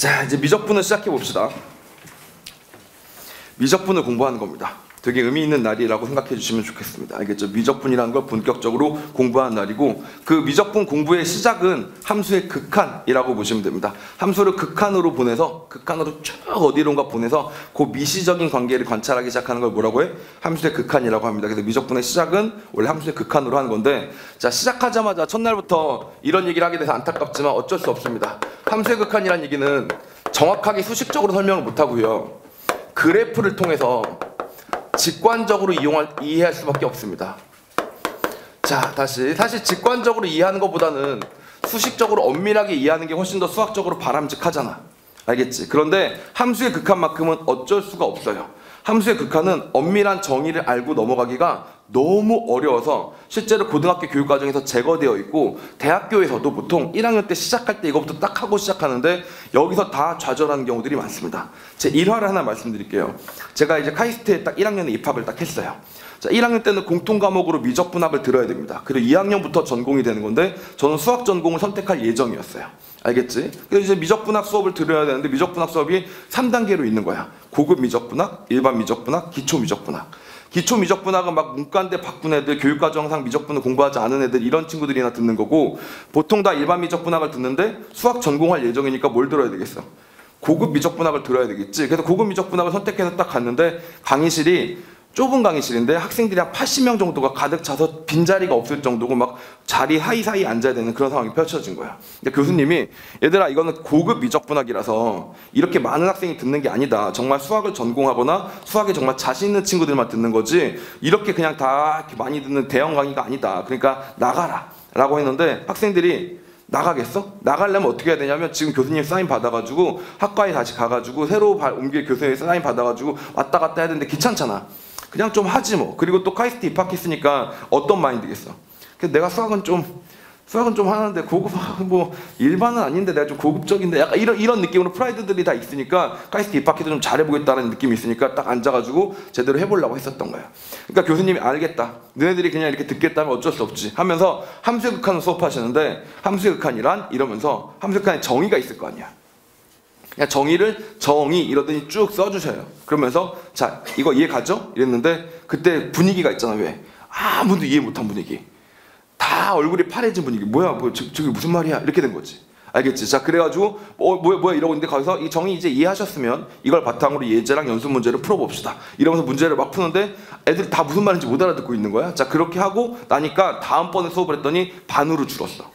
자, 이제 미적분을 시작해 봅시다. 미적분을 공부하는 겁니다. 되게 의미 있는 날이라고 생각해 주시면 좋겠습니다. 알겠죠? 미적분이라는 걸 본격적으로 공부하는 날이고, 그 미적분 공부의 시작은 함수의 극한이라고 보시면 됩니다. 함수를 극한으로 보내서, 극한으로 쭉 어디론가 보내서 그 미시적인 관계를 관찰하기 시작하는 걸 뭐라고 해? 함수의 극한이라고 합니다. 그래서 미적분의 시작은 원래 함수의 극한으로 하는 건데, 자, 시작하자마자 첫날부터 이런 얘기를 하게 돼서 안타깝지만 어쩔 수 없습니다. 함수의 극한이라는 얘기는 정확하게 수식적으로 설명을 못하고요, 그래프를 통해서 직관적으로 이해할 수밖에 없습니다. 자, 다시. 사실 직관적으로 이해하는 것보다는 수식적으로 엄밀하게 이해하는 게 훨씬 더 수학적으로 바람직하잖아. 알겠지? 그런데 함수의 극한만큼은 어쩔 수가 없어요. 함수의 극한은 엄밀한 정의를 알고 넘어가기가 너무 어려워서 실제로 고등학교 교육과정에서 제거되어 있고, 대학교에서도 보통 1학년 때 시작할 때 이것부터 딱 하고 시작하는데 여기서 다 좌절하는 경우들이 많습니다. 제 일화를 하나 말씀드릴게요. 제가 이제 카이스트에 딱 1학년에 입학을 딱 했어요. 자, 1학년 때는 공통 과목으로 미적분학을 들어야 됩니다. 그리고 2학년부터 전공이 되는 건데 저는 수학 전공을 선택할 예정이었어요. 알겠지? 그래서 이제 미적분학 수업을 들어야 되는데 미적분학 수업이 3단계로 있는 거야. 고급 미적분학, 일반 미적분학, 기초 미적분학. 기초 미적분학은 막 문과인데 바꾼 애들, 교육과정상 미적분을 공부하지 않은 애들, 이런 친구들이나 듣는 거고, 보통 다 일반 미적분학을 듣는데 수학 전공할 예정이니까 뭘 들어야 되겠어? 고급 미적분학을 들어야 되겠지. 그래서 고급 미적분학을 선택해서 딱 갔는데 강의실이 좁은 강의실인데 학생들이 한 80명 정도가 가득 차서 빈자리가 없을 정도고 막 자리 사이사이에 앉아야 되는 그런 상황이 펼쳐진 거야. 근데 교수님이, 얘들아, 이거는 고급 미적분학이라서 이렇게 많은 학생이 듣는 게 아니다. 정말 수학을 전공하거나 수학에 정말 자신 있는 친구들만 듣는 거지 이렇게 그냥 다 이렇게 많이 듣는 대형 강의가 아니다. 그러니까 나가라 라고 했는데, 학생들이 나가겠어? 나가려면 어떻게 해야 되냐면 지금 교수님 사인 받아가지고 학과에 다시 가가지고 새로 옮길 교수님 사인 받아가지고 왔다 갔다 해야 되는데 귀찮잖아. 그냥 좀 하지 뭐. 그리고 또 카이스트 입학했으니까 어떤 마인드겠어? 그래서 내가 수학은 좀 하는데 고급학은 뭐 일반은 아닌데 내가 좀 고급적인데, 약간 이런 느낌으로 프라이드들이 다 있으니까 카이스트 입학해도 좀 잘해보겠다는 느낌이 있으니까 딱 앉아가지고 제대로 해보려고 했었던 거야. 그러니까 교수님이 알겠다, 너네들이 그냥 이렇게 듣겠다면 어쩔 수 없지 하면서 함수의 극한을 수업하시는데, 함수의 극한이란 이러면서 함수의 극한에 정의가 있을 거 아니야. 그냥 정의 이러더니 쭉 써주셔요. 그러면서 자, 이거 이해 가죠? 이랬는데 그때 분위기가 있잖아. 왜? 아무도 이해 못한 분위기. 다 얼굴이 파래진 분위기. 뭐야, 저게 무슨 말이야? 이렇게 된 거지. 알겠지? 자, 그래가지고 뭐야 이러고 있는데 거기서 이 정의 이제 이해하셨으면 이걸 바탕으로 예제랑 연습 문제를 풀어봅시다. 이러면서 문제를 막 푸는데 애들이 다 무슨 말인지 못 알아듣고 있는 거야. 자, 그렇게 하고 나니까 다음번에 수업을 했더니 반으로 줄었어.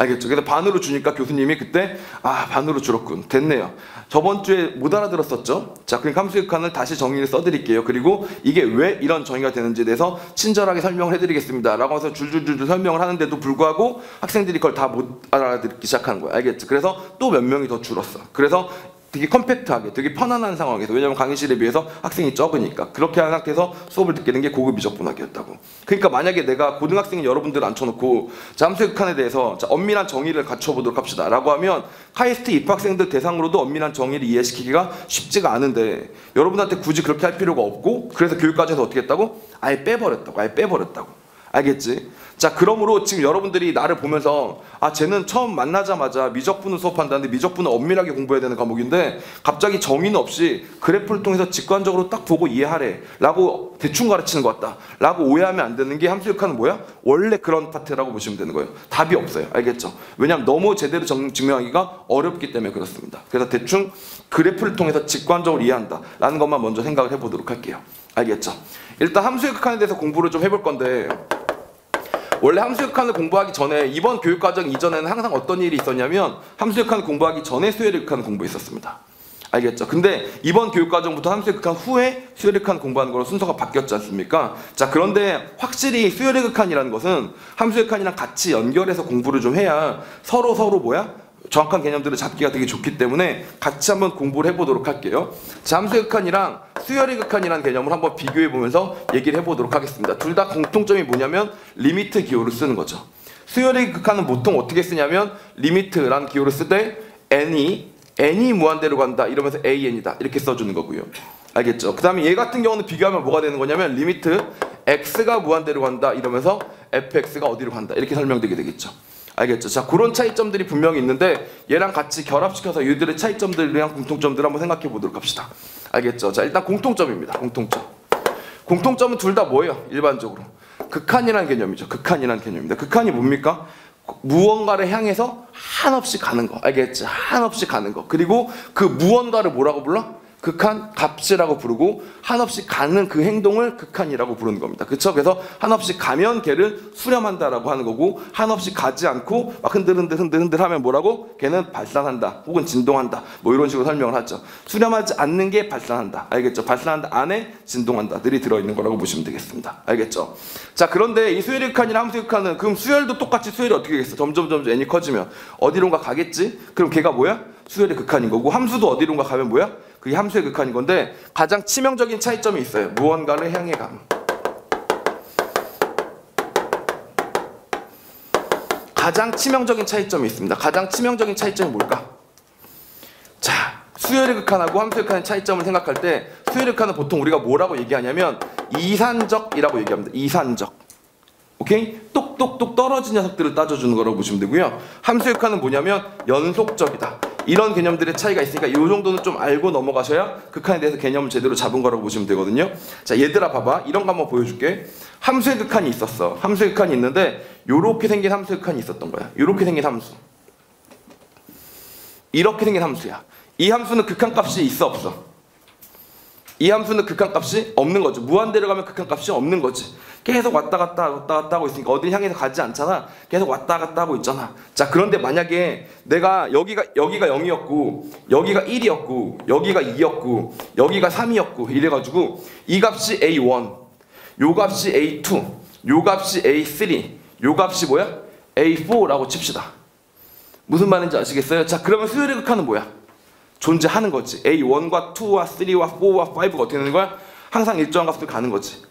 알겠죠? 그래서 반으로 주니까 교수님이 그때 반으로 줄었군. 됐네요. 저번 주에 못 알아들었었죠? 자, 그러니까 함수의 극한을 다시 정의를 써드릴게요. 그리고 이게 왜 이런 정의가 되는지에 대해서 친절하게 설명을 해드리겠습니다. 라고 해서 줄줄줄 설명을 하는데도 불구하고 학생들이 그걸 다 못 알아듣기 시작하는 거야. 알겠죠? 그래서 또 몇 명이 더 줄었어. 그래서 되게 컴팩트하게, 되게 편안한 상황에서, 왜냐면 강의실에 비해서 학생이 적으니까 그렇게 한 상태에서 수업을 듣게 된 게 고급 미적분학이었다고. 그러니까 만약에 내가 고등학생인 여러분들을 앉혀놓고 함수의 극한에 대해서 엄밀한 정의를 갖춰보도록 합시다 라고 하면 카이스트 입학생들 대상으로도 엄밀한 정의를 이해시키기가 쉽지가 않은데, 여러분한테 굳이 그렇게 할 필요가 없고, 그래서 교육과정에서 어떻게 했다고? 아예 빼버렸다고. 알겠지? 자, 그러므로 지금 여러분들이 나를 보면서 쟤는 처음 만나자마자 미적분을 수업한다는데 미적분을 엄밀하게 공부해야 되는 과목인데 갑자기 정의는 없이 그래프를 통해서 직관적으로 딱 보고 이해하래 라고 대충 가르치는 것 같다 라고 오해하면 안 되는 게, 함수의 극한은 뭐야? 원래 그런 파트라고 보시면 되는 거예요. 답이 없어요. 알겠죠? 왜냐하면 너무 제대로 증명하기가 어렵기 때문에 그렇습니다. 그래서 대충 그래프를 통해서 직관적으로 이해한다 라는 것만 먼저 생각을 해보도록 할게요. 알겠죠? 일단 함수의 극한에 대해서 공부를 좀 해볼 건데, 원래 함수의 극한을 공부하기 전에, 이번 교육과정 이전에는 항상 어떤 일이 있었냐면 함수의 극한을 공부하기 전에 수열의 극한을 공부했었습니다. 알겠죠? 근데 이번 교육과정부터 함수의 극한 후에 수열의 극한 공부하는 걸로 순서가 바뀌었지 않습니까? 자, 그런데 확실히 수열의 극한이라는 것은 함수의 극한이랑 같이 연결해서 공부를 좀 해야 서로 뭐야? 정확한 개념들을 잡기가 되게 좋기 때문에 같이 한번 공부를 해보도록 할게요. 자, 함수의 극한이랑 수열의 극한이라는 개념을 한번 비교해보면서 얘기를 해보도록 하겠습니다. 둘 다 공통점이 뭐냐면 리미트 기호를 쓰는 거죠. 수열의 극한은 보통 어떻게 쓰냐면 리미트라는 기호를 쓸 때 n이 무한대로 간다 이러면서 an이다 이렇게 써주는 거고요. 알겠죠? 그 다음에 얘 같은 경우는 비교하면 뭐가 되는 거냐면 리미트 x가 무한대로 간다 이러면서 fx가 어디로 간다 이렇게 설명되게 되겠죠. 알겠죠? 자, 그런 차이점들이 분명히 있는데 얘랑 같이 결합시켜서 이들의 차이점들이랑 공통점들을 한번 생각해 보도록 합시다. 알겠죠? 자, 일단 공통점입니다. 공통점. 공통점은 둘 다 뭐예요? 일반적으로 극한이라는 개념이죠. 극한이라는 개념입니다. 극한이 뭡니까? 무언가를 향해서 한없이 가는 거. 알겠죠? 한없이 가는 거. 그리고 그 무언가를 뭐라고 불러? 극한 값이라고 부르고 한없이 가는 그 행동을 극한이라고 부르는 겁니다. 그쵸? 그래서 한없이 가면 걔를 수렴한다라고 하는 거고, 한없이 가지 않고 막 흔들흔들 하면 뭐라고? 걔는 발산한다 혹은 진동한다, 뭐 이런 식으로 설명을 하죠. 수렴하지 않는 게 발산한다. 알겠죠? 발산한다 안에 진동한다들이 들어있는 거라고 보시면 되겠습니다. 알겠죠? 자, 그런데 이 수열의 극한이랑 함수의 극한은, 그럼 수열도 똑같이 수열이 어떻게 되겠어? 점점 n이 커지면 어디론가 가겠지? 그럼 걔가 뭐야? 수열의 극한인 거고, 함수도 어디론가 가면 뭐야? 그게 함수의 극한인 건데, 가장 치명적인 차이점이 있어요. 무언가를 향해 감. 가장 치명적인 차이점이 있습니다. 가장 치명적인 차이점이 뭘까? 자, 수열의 극한하고 함수의 극한의 차이점을 생각할 때 수열의 극한은 보통 우리가 뭐라고 얘기하냐면 이산적이라고 얘기합니다. 이산적. 오케이? 똑똑똑 떨어진 녀석들을 따져주는 거라고 보시면 되고요. 함수의 극한은 뭐냐면 연속적이다. 이런 개념들의 차이가 있으니까 이 정도는 좀 알고 넘어가셔야 극한에 대해서 개념을 제대로 잡은 거라고 보시면 되거든요. 자, 얘들아 봐봐. 이런 거 한번 보여줄게. 함수의 극한이 있었어. 함수의 극한이 있는데 요렇게 생긴 함수의 극한이 있었던 거야. 요렇게 생긴 함수. 이렇게 생긴 함수야. 이 함수는 극한값이 있어 없어? 이 함수는 극한값이 없는 거죠. 무한대로 가면 극한값이 없는 거지. 계속 왔다 갔다 하고 있으니까 어딜 향해서 가지 않잖아. 계속 왔다 갔다 하고 있잖아. 자, 그런데 만약에 내가 여기가 0이었고 여기가 1이었고 여기가 2였고 여기가 3이었고 이래가지고 이 값이 A1, 요 값이 A2, 요 값이 A3, 요 값이 뭐야? A4라고 칩시다. 무슨 말인지 아시겠어요? 자, 그러면 수열의 극한은 뭐야? 존재하는 거지. A1과 2와 3와 4와 5가 어떻게 되는 거야? 항상 일정한 값을 가는 거지.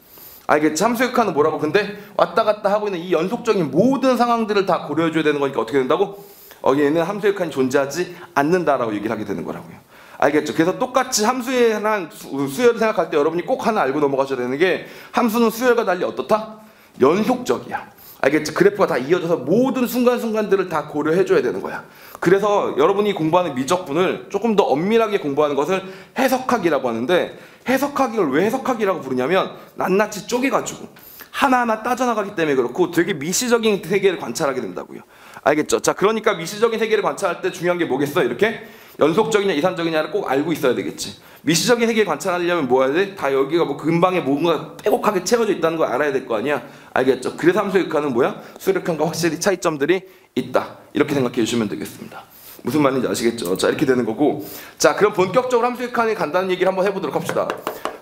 알겠지? 함수의 극한은 뭐라고? 근데 왔다 갔다 하고 있는 이 연속적인 모든 상황들을 다 고려해줘야 되는 거니까 어떻게 된다고? 얘는 함수의 극한이 존재하지 않는다라고 얘기를 하게 되는 거라고요. 알겠죠? 그래서 똑같이 함수에 관한 수열을 생각할 때 여러분이 꼭 하나 알고 넘어가셔야 되는 게, 함수는 수열과 달리 어떻다? 연속적이야. 알겠지? 그래프가 다 이어져서 모든 순간순간들을 다 고려해줘야 되는 거야. 그래서 여러분이 공부하는 미적분을 조금 더 엄밀하게 공부하는 것을 해석하기라고 하는데, 해석하기를 왜 해석하기라고 부르냐면 낱낱이 쪼개가지고 하나하나 따져나가기 때문에 그렇고 되게 미시적인 세계를 관찰하게 된다고요. 알겠죠? 자, 그러니까 미시적인 세계를 관찰할 때 중요한 게 뭐겠어? 이렇게 연속적이냐 이산적이냐를 꼭 알고 있어야 되겠지. 미시적인 세계를 관찰하려면 뭐 해야 돼? 다 여기가 뭐 근방에 뭔가 빼곡하게 채워져 있다는 걸 알아야 될 거 아니야. 알겠죠? 그래서 함수의 극한은 뭐야? 수열의 극한과 확실히 차이점들이 있다. 이렇게 생각해 주시면 되겠습니다. 무슨 말인지 아시겠죠? 자, 이렇게 되는 거고, 자, 그럼 본격적으로 함수의 극한에 간단한 얘기를 한번 해보도록 합시다.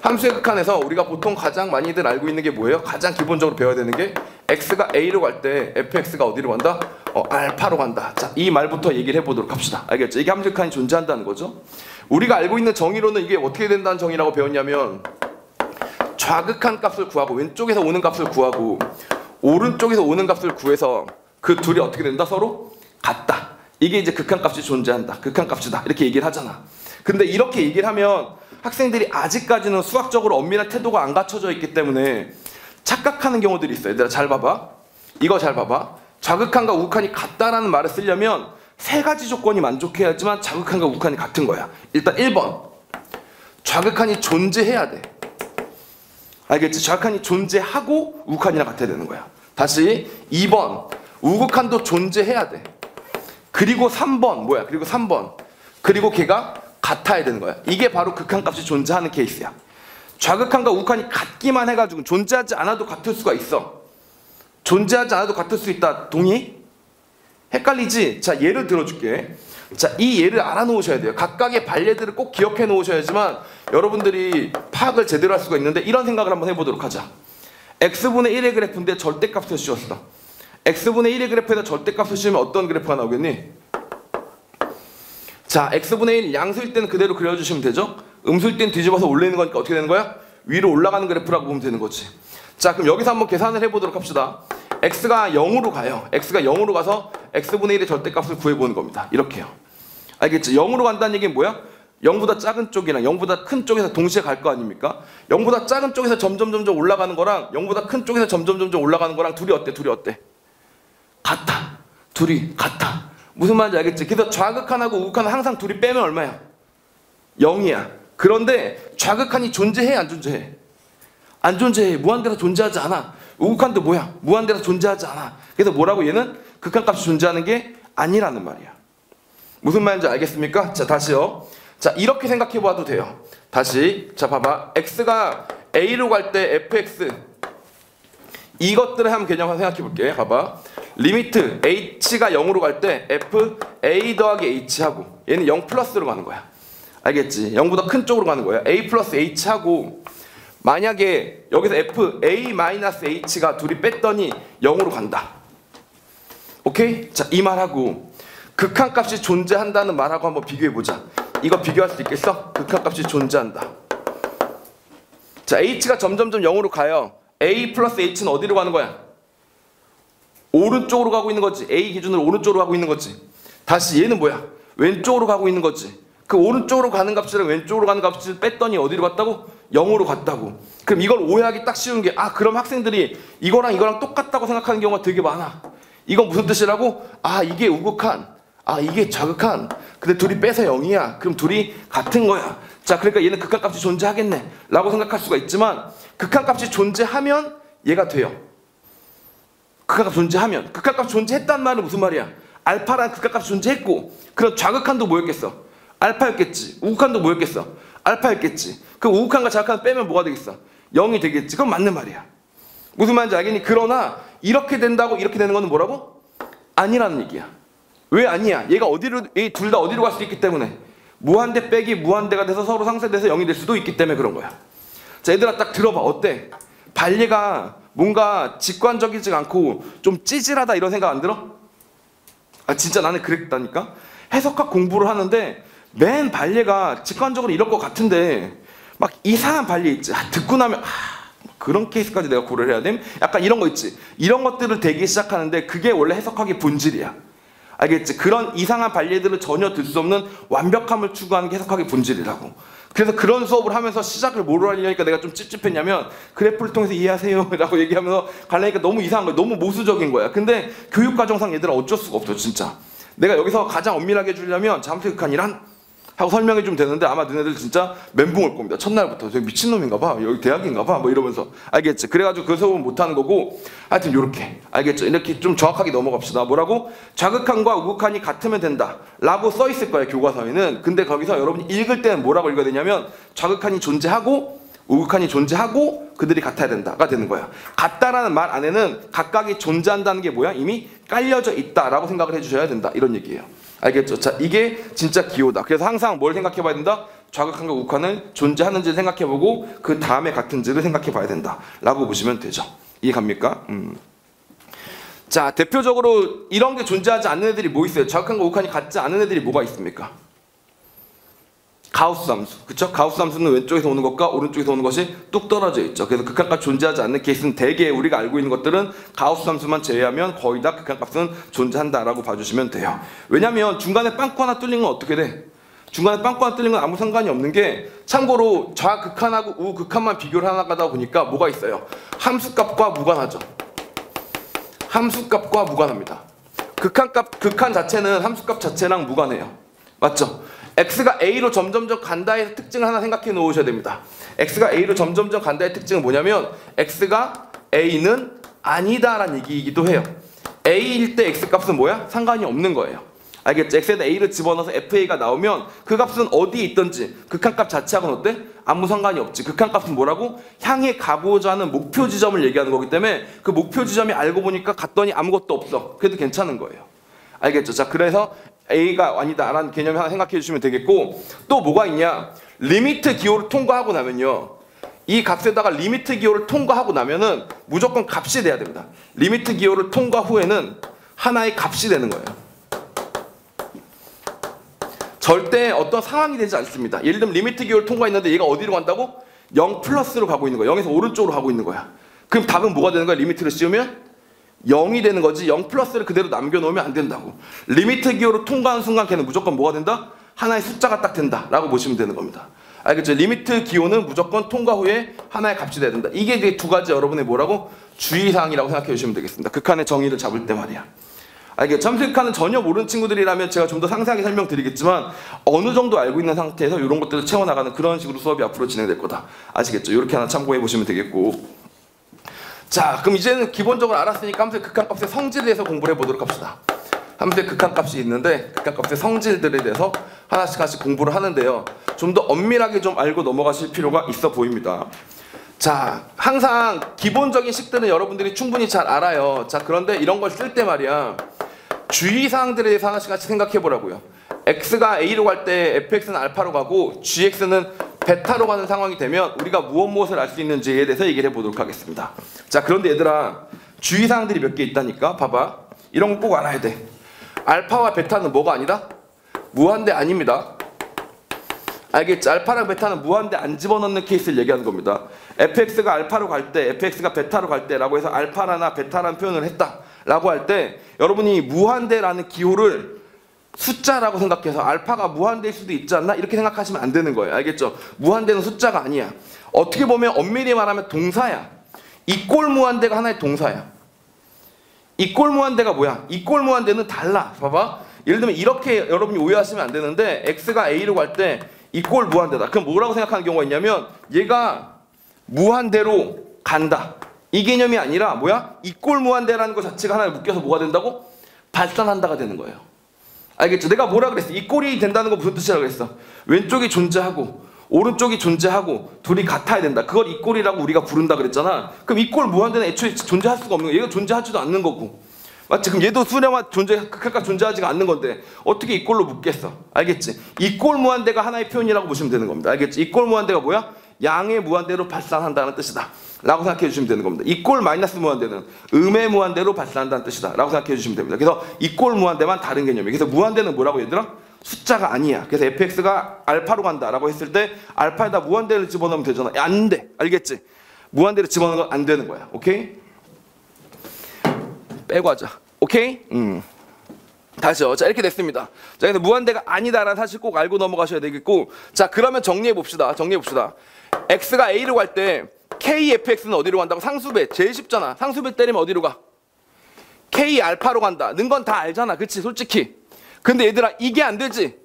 함수의 극한에서 우리가 보통 가장 많이들 알고 있는 게 뭐예요? 가장 기본적으로 배워야 되는 게 x가 a로 갈 때 fx가 어디로 간다? 알파로 간다. 자, 이 말부터 얘기를 해보도록 합시다. 알겠죠? 이게 함수의 극한이 존재한다는 거죠. 우리가 알고 있는 정의로는 이게 어떻게 된다는 정의라고 배웠냐면, 좌극한 값을 구하고 왼쪽에서 오는 값을 구하고 오른쪽에서 오는 값을 구해서 그 둘이 어떻게 된다? 서로 같다. 이게 이제 극한값이 존재한다. 극한값이다. 이렇게 얘기를 하잖아. 근데 이렇게 얘기를 하면 학생들이 아직까지는 수학적으로 엄밀한 태도가 안 갖춰져 있기 때문에 착각하는 경우들이 있어요. 얘들아, 잘 봐봐. 이거 잘 봐봐. 좌극한과 우극한이 같다라는 말을 쓰려면 세 가지 조건이 만족해야지만 좌극한과 우극한이 같은 거야. 일단 1번, 좌극한이 존재해야 돼. 알겠지? 좌극한이 존재하고 우극한이랑 같아야 되는 거야. 다시 2번, 우극한도 존재해야 돼. 그리고 3번 뭐야? 그리고 3번, 그리고 걔가 같아야 되는 거야. 이게 바로 극한값이 존재하는 케이스야. 좌극한과 우극한이 같기만 해가지고 존재하지 않아도 같을 수가 있어. 존재하지 않아도 같을 수 있다. 동의? 헷갈리지? 자, 예를 들어줄게. 자, 이 예를 알아놓으셔야 돼요. 각각의 반례들을 꼭 기억해 놓으셔야지만 여러분들이 파악을 제대로 할 수가 있는데, 이런 생각을 한번 해보도록 하자. x분의 1의 그래프인데 절대값을 씌웠어. x분의 1의 그래프에다 절대값을 씌우면 어떤 그래프가 나오겠니? 자, x분의 1 양수일 때는 그대로 그려주시면 되죠? 음수일 때는 뒤집어서 올리는 거니까 어떻게 되는 거야? 위로 올라가는 그래프라고 보면 되는 거지. 자, 그럼 여기서 한번 계산을 해보도록 합시다. x가 0으로 가요. x가 0으로 가서 x분의 1의 절대값을 구해보는 겁니다. 이렇게요. 알겠지? 0으로 간다는 얘기는 뭐야? 0보다 작은 쪽이랑 0보다 큰 쪽에서 동시에 갈 거 아닙니까? 0보다 작은 쪽에서 점점 올라가는 거랑 0보다 큰 쪽에서 점점 올라가는 거랑 둘이 어때? 같아. 둘이 같아. 무슨 말인지 알겠지? 그래서 좌극한하고 우극한은 항상 둘이 빼면 얼마야? 0이야. 그런데 좌극한이 존재해, 안 존재해? 안 존재해. 무한대로 존재하지 않아. 우극한도 뭐야? 무한대로 존재하지 않아. 그래서 뭐라고? 얘는 극한값이 존재하는 게 아니라는 말이야. 무슨 말인지 알겠습니까? 자, 다시요. 자, 이렇게 생각해 봐도 돼요. 다시. 자, 봐봐. x가 a로 갈 때 fx, 이것들을 한번 개념을 생각해 볼게. 봐봐. 리미트 h가 0으로 갈 때 f a 더하기 h 하고, 얘는 0 플러스로 가는 거야. 알겠지? 0보다 큰 쪽으로 가는 거야. a 플러스 h 하고, 만약에 여기서 f a 마이너스 h가 둘이 뺐더니 0으로 간다. 오케이? 자, 이 말하고 극한값이 존재한다는 말하고 한번 비교해 보자. 이거 비교할 수 있겠어? 극한값이 존재한다. 자, h가 점점점 0으로 가요. a 플러스 h는 어디로 가는 거야? 오른쪽으로 가고 있는 거지. a 기준으로 오른쪽으로 가고 있는 거지. 다시 얘는 뭐야? 왼쪽으로 가고 있는 거지. 그 오른쪽으로 가는 값이랑 왼쪽으로 가는 값을 뺐더니 어디로 갔다고? 0으로 갔다고. 그럼 이걸 오해하기 딱 쉬운 게, 아, 그럼 학생들이 이거랑 똑같다고 생각하는 경우가 되게 많아. 이건 무슨 뜻이라고? 아, 이게 우극한, 아, 이게 좌극한. 근데 둘이 빼서 0이야. 그럼 둘이 같은 거야. 자, 그러니까 얘는 극한값이 존재하겠네 라고 생각할 수가 있지만, 극한값이 존재하면 얘가 돼요. 극한값 존재하면. 극한값 존재했단 말은 무슨 말이야? 알파라는 극한값이 존재했고, 그럼 좌극한도 뭐였겠어? 알파였겠지. 우극한도 뭐였겠어? 알파였겠지. 그럼 우극한과 좌극한 빼면 뭐가 되겠어? 0이 되겠지. 그건 맞는 말이야. 무슨 말인지 알겠니? 그러나 이렇게 된다고 이렇게 되는 거는 뭐라고? 아니라는 얘기야. 왜 아니야? 얘가 둘 다 어디로 갈 수 있기 때문에. 무한대 빼기 무한대가 돼서 서로 상쇄돼서 0이 될 수도 있기 때문에 그런 거야. 자, 얘들아 딱 들어봐. 어때? 발리가 뭔가 직관적이지 않고 좀 찌질하다 이런 생각 안 들어? 아, 진짜 나는 그랬다니까? 해석학 공부를 하는데 맨 발리가 직관적으로 이럴 것 같은데 막 이상한 발리 있지. 아, 듣고 나면 그런 케이스까지 내가 고려를 해야 됨? 약간 이런 거 있지. 이런 것들을 대기 시작하는데 그게 원래 해석학의 본질이야. 알겠지? 그런 이상한 발리들을 전혀 들 수 없는 완벽함을 추구하는 게 해석학의 본질이라고. 그래서 그런 수업을 하면서 시작을 뭐로 하려니까 내가 좀 찝찝했냐면, 그래프를 통해서 이해하세요 라고 얘기하면서 가려니까 너무 이상한 거야. 너무 모수적인 거야. 근데 교육과정상 얘들은 어쩔 수가 없어 진짜. 내가 여기서 가장 엄밀하게 해주려면 잠수극한이란 하고 설명해 주면 되는데 아마 너네들 진짜 멘붕 올 겁니다. 첫날부터 저 미친놈인가 봐, 여기 대학인가 봐, 뭐 이러면서. 알겠지? 그래가지고 그 수업은 못하는 거고, 하여튼 요렇게. 알겠죠? 이렇게 좀 정확하게 넘어갑시다. 뭐라고? 좌극한과 우극한이 같으면 된다 라고 써 있을 거예요, 교과서에는. 근데 거기서 여러분이 읽을 때는 뭐라고 읽어야 되냐면, 좌극한이 존재하고 우극한이 존재하고 그들이 같아야 된다가 되는 거야. 같다라는 말 안에는 각각이 존재한다는 게 뭐야? 이미 깔려져 있다라고 생각을 해주셔야 된다, 이런 얘기예요. 알겠죠? 자, 이게 진짜 기호다. 그래서 항상 뭘 생각해 봐야 된다? 좌극한과 우극한은 존재하는지를 생각해 보고 그 다음에 같은지를 생각해 봐야 된다 라고 보시면 되죠. 이해 갑니까? 자, 대표적으로 이런 게 존재하지 않는 애들이 뭐 있어요? 좌극한과 우극한이 같지 않은 애들이 뭐가 있습니까? 가우스 함수. 그쵸? 가우스 함수는 왼쪽에서 오는 것과 오른쪽에서 오는 것이 뚝 떨어져 있죠. 그래서 극한값 존재하지 않는 케이스는 대개 우리가 알고 있는 것들은 가우스 함수만 제외하면 거의 다 극한값은 존재한다라고 봐주시면 돼요. 왜냐면 중간에 빵꾸 하나 뚫린 건 어떻게 돼? 중간에 빵꾸 하나 뚫린 건 아무 상관이 없는 게, 참고로 좌극한하고 우극한만 비교를 하다 보니까 뭐가 있어요? 함수값과 무관하죠. 함수값과 무관합니다. 극한 자체는 함수값 자체랑 무관해요. 맞죠? x가 a로 점점점 간다의 특징을 하나 생각해 놓으셔야 됩니다. x가 a로 점점점 간다의 특징은 뭐냐면, x가 a는 아니다라는 얘기이기도 해요. a일 때 x값은 뭐야? 상관이 없는 거예요. 알겠죠? x에다 a를 집어넣어서 fa가 나오면 그 값은 어디에 있든지 극한값 자체하고는 어때? 아무 상관이 없지. 극한값은 뭐라고? 향해 가고자 하는 목표 지점을 얘기하는 거기 때문에 그 목표 지점이 알고 보니까 갔더니 아무것도 없어. 그래도 괜찮은 거예요. 알겠죠? 자, 그래서 A가 아니다 라는 개념 하나 생각해 주시면 되겠고, 또 뭐가 있냐? 리미트 기호를 통과하고 나면요, 이 값에다가 리미트 기호를 통과하고 나면은 무조건 값이 돼야 됩니다. 리미트 기호를 통과 후에는 하나의 값이 되는 거예요. 절대 어떤 상황이 되지 않습니다. 예를 들면 리미트 기호를 통과했는데 얘가 어디로 간다고? 0 플러스로 가고 있는 거야. 0에서 오른쪽으로 가고 있는 거야. 그럼 답은 뭐가 되는 거야? 리미트를 씌우면 0이 되는 거지. 0 플러스를 그대로 남겨놓으면 안 된다고. 리미트 기호를 통과하는 순간 걔는 무조건 뭐가 된다? 하나의 숫자가 딱 된다 라고 보시면 되는 겁니다. 알겠죠? 리미트 기호는 무조건 통과 후에 하나의 값이 돼야 된다. 이게 이제 두 가지 여러분의 뭐라고? 주의사항이라고 생각해 주시면 되겠습니다. 극한의 정의를 잡을 때 말이야. 알겠죠? 함수의 극한은 전혀 모르는 친구들이라면 제가 좀 더 상세하게 설명드리겠지만 어느 정도 알고 있는 상태에서 이런 것들을 채워나가는 그런 식으로 수업이 앞으로 진행될 거다. 아시겠죠? 이렇게 하나 참고해 보시면 되겠고, 자, 그럼 이제는 기본적으로 알았으니까 함수의 극한값의 성질에 대해서 공부를 해보도록 합시다. 함수의 극한값이 있는데 극한값의 성질들에 대해서 하나씩 공부를 하는데요. 좀 더 엄밀하게 좀 알고 넘어가실 필요가 있어 보입니다. 자, 항상 기본적인 식들은 여러분들이 충분히 잘 알아요. 자, 그런데 이런 걸 쓸 때 말이야, 주의사항들에 대해서 하나씩 생각해 보라고요. x가 a로 갈 때 fx는 알파로 가고 gx는 베타로 가는 상황이 되면 우리가 무엇을 알 수 있는지에 대해서 얘기를 해보도록 하겠습니다. 자, 그런데 얘들아, 주의사항들이 몇 개 있다니까. 봐봐, 이런 거 꼭 알아야 돼. 알파와 베타는 뭐가 아니다? 무한대 아닙니다. 알겠지? 알파랑 베타는 무한대 안 집어넣는 케이스를 얘기하는 겁니다. fx가 알파로 갈 때, fx가 베타로 갈 때라고 해서 알파나 베타라는 표현을 했다라고 할 때 여러분이 무한대라는 기호를 숫자라고 생각해서 알파가 무한대일 수도 있지 않나? 이렇게 생각하시면 안 되는 거예요. 알겠죠? 무한대는 숫자가 아니야. 어떻게 보면 엄밀히 말하면 동사야. 이꼴 무한대가 하나의 동사야. 이꼴 무한대가 뭐야? 이꼴 무한대는 달라. 봐봐. 예를 들면 이렇게 여러분이 오해하시면 안 되는데 x가 a로 갈 때 이꼴 무한대다. 그럼 뭐라고 생각하는 경우가 있냐면 얘가 무한대로 간다. 이 개념이 아니라 뭐야? 이꼴 무한대라는 것 자체가 하나에 묶여서 뭐가 된다고? 발산한다가 되는 거예요. 알겠죠? 내가 뭐라 그랬어? 이꼴이 된다는 건 무슨 뜻이라고 그랬어? 왼쪽이 존재하고 오른쪽이 존재하고 둘이 같아야 된다. 그걸 이꼴이라고 우리가 부른다 그랬잖아. 그럼 이꼴 무한대는 애초에 존재할 수가 없는 거야. 얘가 존재하지도 않는 거고. 맞지? 그럼 얘도 수렴한 극한값 존재하지가 않는 건데 어떻게 이꼴로 묶겠어? 알겠지? 이꼴 무한대가 하나의 표현이라고 보시면 되는 겁니다. 알겠지? 이꼴 무한대가 뭐야? 양의 무한대로 발산한다는 뜻이다 라고 생각해 주시면 되는 겁니다. 이꼴 마이너스 무한대는 음의 무한대로 발산한다는 뜻이다 라고 생각해 주시면 됩니다. 그래서 이꼴 무한대만 다른 개념이에요. 그래서 무한대는 뭐라고 얘들아? 숫자가 아니야. 그래서 fx가 알파로 간다 라고 했을 때 알파에다 무한대를 집어넣으면 되잖아. 안 돼. 알겠지? 무한대를 집어넣는 건 안 되는 거야. 오케이? 빼고 하자. 오케이? 다시요. 자, 이렇게 됐습니다. 자, 그래서 무한대가 아니다라는 사실 꼭 알고 넘어가셔야 되겠고, 자, 그러면 정리해 봅시다. x가 a로 갈 때 kfx는 어디로 간다고? 상수배. 제일 쉽잖아. 상수배 때리면 어디로 가? k 알파로 간다. 는 건 다 알잖아. 그치? 솔직히. 근데 얘들아, 이게 안 되지?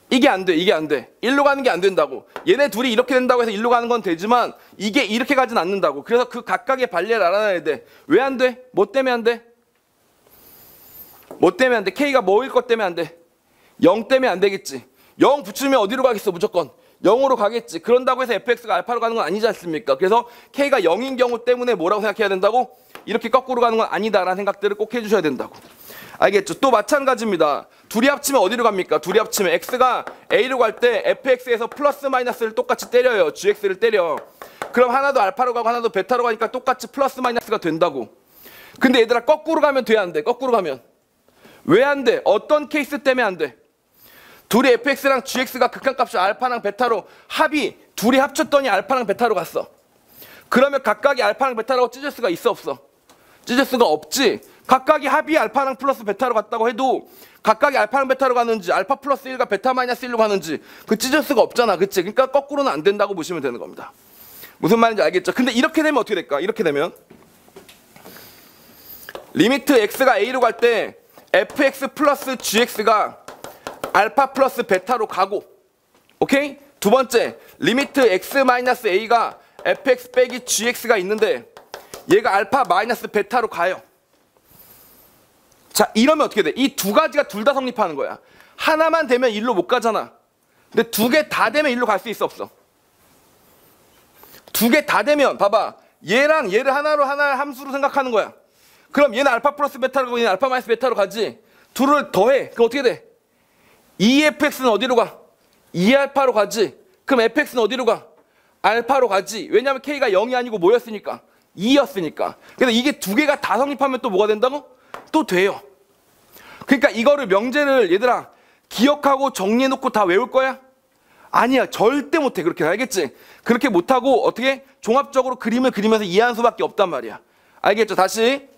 이게 안 돼. 일로 가는 게 안 된다고. 얘네 둘이 이렇게 된다고 해서 일로 가는 건 되지만 이게 이렇게 가진 않는다고. 그래서 그 각각의 발례를 알아놔야 돼. 왜 안 돼? 뭐 때문에 안 돼? 뭐 때문에 안 돼? K가 뭐일 것 때문에 안 돼? 0 때문에 안 되겠지. 0 붙이면 어디로 가겠어? 무조건 0으로 가겠지. 그런다고 해서 fx가 알파로 가는 건 아니지 않습니까? 그래서 K가 0인 경우 때문에 뭐라고 생각해야 된다고? 이렇게 거꾸로 가는 건 아니다라는 생각들을 꼭 해주셔야 된다고. 알겠죠? 또 마찬가지입니다. 둘이 합치면 어디로 갑니까? 둘이 합치면 x가 a로 갈 때 fx에서 플러스 마이너스를 똑같이 때려요. gx를 때려. 그럼 하나도 알파로 가고 하나도 베타로 가니까 똑같이 플러스 마이너스가 된다고. 근데 얘들아, 거꾸로 가면 돼, 안 돼? 거꾸로 가면 왜 안 돼? 어떤 케이스 때문에 안 돼? 둘이 fx랑 gx가 극한값이 알파랑 베타로 둘이 합쳤더니 알파랑 베타로 갔어. 그러면 각각이 알파랑 베타라고 찢을 수가 있어, 없어? 찢을 수가 없지. 각각이 합이 알파랑 플러스 베타로 갔다고 해도 각각이 알파랑 베타로 가는지 알파 플러스 1과 베타 마이너스 1로 가는지 그 찢을 수가 없잖아. 그치? 그러니까 거꾸로는 안 된다고 보시면 되는 겁니다. 무슨 말인지 알겠죠? 근데 이렇게 되면 어떻게 될까? 이렇게 되면 리미트 x가 a로 갈 때 fx 플러스 gx가 알파 플러스 베타로 가고, 오케이? 두 번째, 리미트 x 마이너스 a가 fx 빼기 gx가 있는데 얘가 알파 마이너스 베타로 가요. 자, 이러면 어떻게 돼? 이 두 가지가 둘 다 성립하는 거야. 하나만 되면 일로 못 가잖아. 근데 두 개 다 되면 일로 갈 수 있어, 없어? 두 개 다 되면 봐봐, 얘랑 얘를 하나로 하나의 함수로 생각하는 거야. 그럼 얘는 알파 플러스 베타로 가고 얘는 알파 마이너스 베타로 가지. 둘을 더해. 그럼 어떻게 돼? 2fx는 어디로 가? 2알파로 가지. 그럼 fx는 어디로 가? 알파로 가지. 왜냐면 k가 0이 아니고 뭐였으니까? 2였으니까. 그래서 이게 두 개가 다 성립하면 또 뭐가 된다고? 또 돼요. 그러니까 이거를 명제를 얘들아 기억하고 정리해놓고 다 외울 거야? 아니야. 절대 못해. 그렇게. 알겠지? 그렇게 못하고 어떻게? 종합적으로 그림을 그리면서 이해하는 수밖에 없단 말이야. 알겠죠? 다시.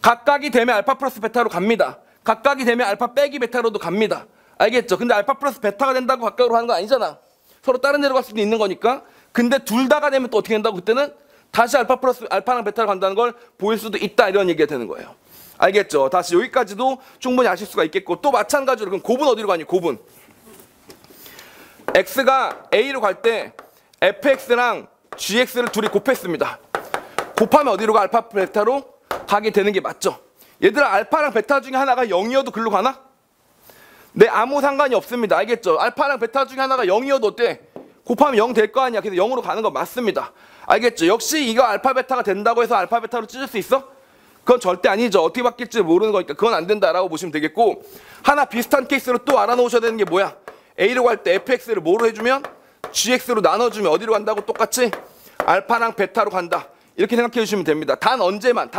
각각이 되면 알파 플러스 베타로 갑니다. 각각이 되면 알파 빼기 베타로도 갑니다. 알겠죠? 근데 알파 플러스 베타가 된다고 각각으로 하는 거 아니잖아. 서로 다른 데로 갈 수도 있는 거니까. 근데 둘 다가 되면 또 어떻게 된다고? 그때는 다시 알파랑 베타로 간다는 걸 보일 수도 있다. 이런 얘기가 되는 거예요. 알겠죠? 다시 여기까지도 충분히 아실 수가 있겠고, 또 마찬가지로 그럼 곱은 어디로 가니? 곱은 x가 a로 갈 때 fx랑 gx를 둘이 곱했습니다. 곱하면 어디로 가? 알파 베타로 가게 되는 게 맞죠? 얘들아, 알파랑 베타 중에 하나가 0이어도 글로 가나? 네, 아무 상관이 없습니다. 알겠죠? 알파랑 베타 중에 하나가 0이어도 어때? 곱하면 0 될 거 아니야. 그래서 0으로 가는 거 맞습니다. 알겠죠? 역시 이거 알파 베타가 된다고 해서 알파 베타로 찢을 수 있어? 그건 절대 아니죠. 어떻게 바뀔지 모르는 거니까 그건 안 된다라고 보시면 되겠고, 하나 비슷한 케이스로 또 알아놓으셔야 되는 게 뭐야? A로 갈 때 fx를 뭐로 해주면? gx로 나눠주면 어디로 간다고? 똑같이 알파랑 베타로 간다. 이렇게 생각해 주시면 됩니다. 단 언제만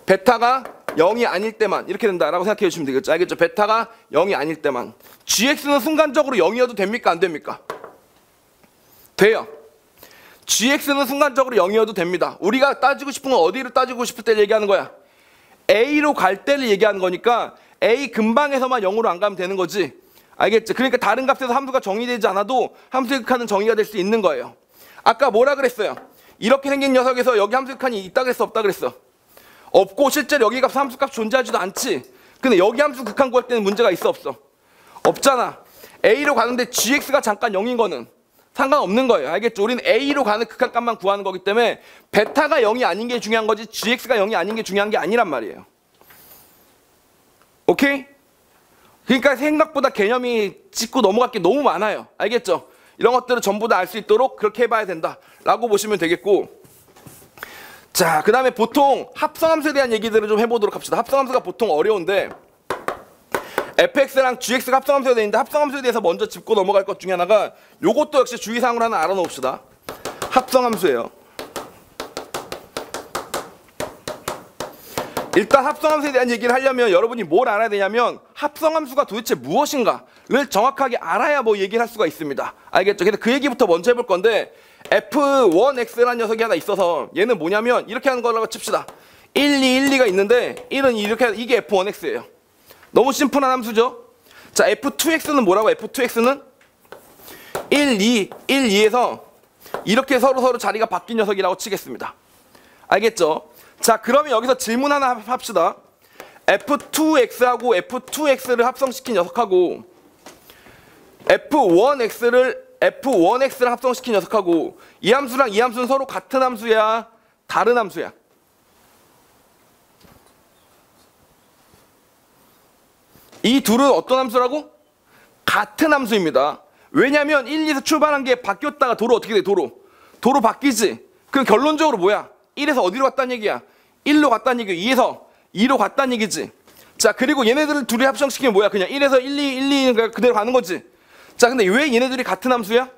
베타가 0이 아닐 때만 이렇게 된다라고 생각해 주시면 되겠죠. 알겠죠? 베타가 0이 아닐 때만. gx는 순간적으로 0이어도 됩니까? 안 됩니까? 돼요. gx는 순간적으로 0이어도 됩니다. 우리가 따지고 싶은 건 어디를 따지고 싶을 때 얘기하는 거야? a로 갈 때를 얘기하는 거니까 a 근방에서만 0으로 안 가면 되는 거지. 알겠죠? 그러니까 다른 값에서 함수가 정의되지 않아도 함수의 극한은 정의가 될 수 있는 거예요. 아까 뭐라 그랬어요? 이렇게 생긴 녀석에서 여기 함수의 극한이 있다 그랬어? 없다 그랬어? 없고 실제로 여기 값 함수값 존재하지도 않지. 근데 여기 함수 극한 구할 때는 문제가 있어 없어? 없잖아. a로 가는데 gx가 잠깐 0인 거는 상관없는 거예요. 알겠죠? 우리는 a로 가는 극한값만 구하는 거기 때문에 베타가 0이 아닌 게 중요한 거지 gx가 0이 아닌 게 중요한 게 아니란 말이에요. 오케이? 그러니까 생각보다 개념이 짚고 넘어갈 게 너무 많아요. 알겠죠? 이런 것들을 전부 다 알 수 있도록 그렇게 해봐야 된다라고 보시면 되겠고, 자, 그 다음에 보통 합성함수에 대한 얘기들을 좀 해보도록 합시다. 합성함수가 보통 어려운데 fx랑 gx가 합성함수가 되는데 합성함수에 대해서 먼저 짚고 넘어갈 것 중에 하나가 요것도 역시 주의사항으로 하나 알아놓읍시다. 합성함수예요. 일단 합성함수에 대한 얘기를 하려면 여러분이 뭘 알아야 되냐면 합성함수가 도대체 무엇인가를 정확하게 알아야 뭐 얘기를 할 수가 있습니다. 알겠죠? 그래서 그 얘기부터 먼저 해볼 건데 f1x라는 녀석이 하나 있어서 얘는 뭐냐면 이렇게 하는 거라고 칩시다. 1, 2, 1, 2가 있는데 1은 이렇게 이게 f1x예요. 너무 심플한 함수죠? 자, f2x는 뭐라고? f2x는 1, 2, 1, 2에서 이렇게 서로 자리가 바뀐 녀석이라고 치겠습니다. 알겠죠? 자, 그러면 여기서 질문 하나 합시다. f2x하고 f2x를 합성시킨 녀석하고 f1x를 합성시킨 녀석하고 이 함수랑 이 함수는 서로 같은 함수야? 다른 함수야? 이 둘은 어떤 함수라고? 같은 함수입니다. 왜냐면 1, 2에서 출발한 게 바뀌었다가 도로 어떻게 돼? 도로 바뀌지? 그럼 결론적으로 뭐야? 1에서 어디로 갔다는 얘기야? 1로 갔다는 얘기야. 2에서 2로 갔다는 얘기지. 자, 그리고 얘네들을 둘이 합성시키면 뭐야? 그냥 1에서 1, 2, 1, 2 그대로 가는 거지. 자, 근데 왜 얘네들이 같은 함수야?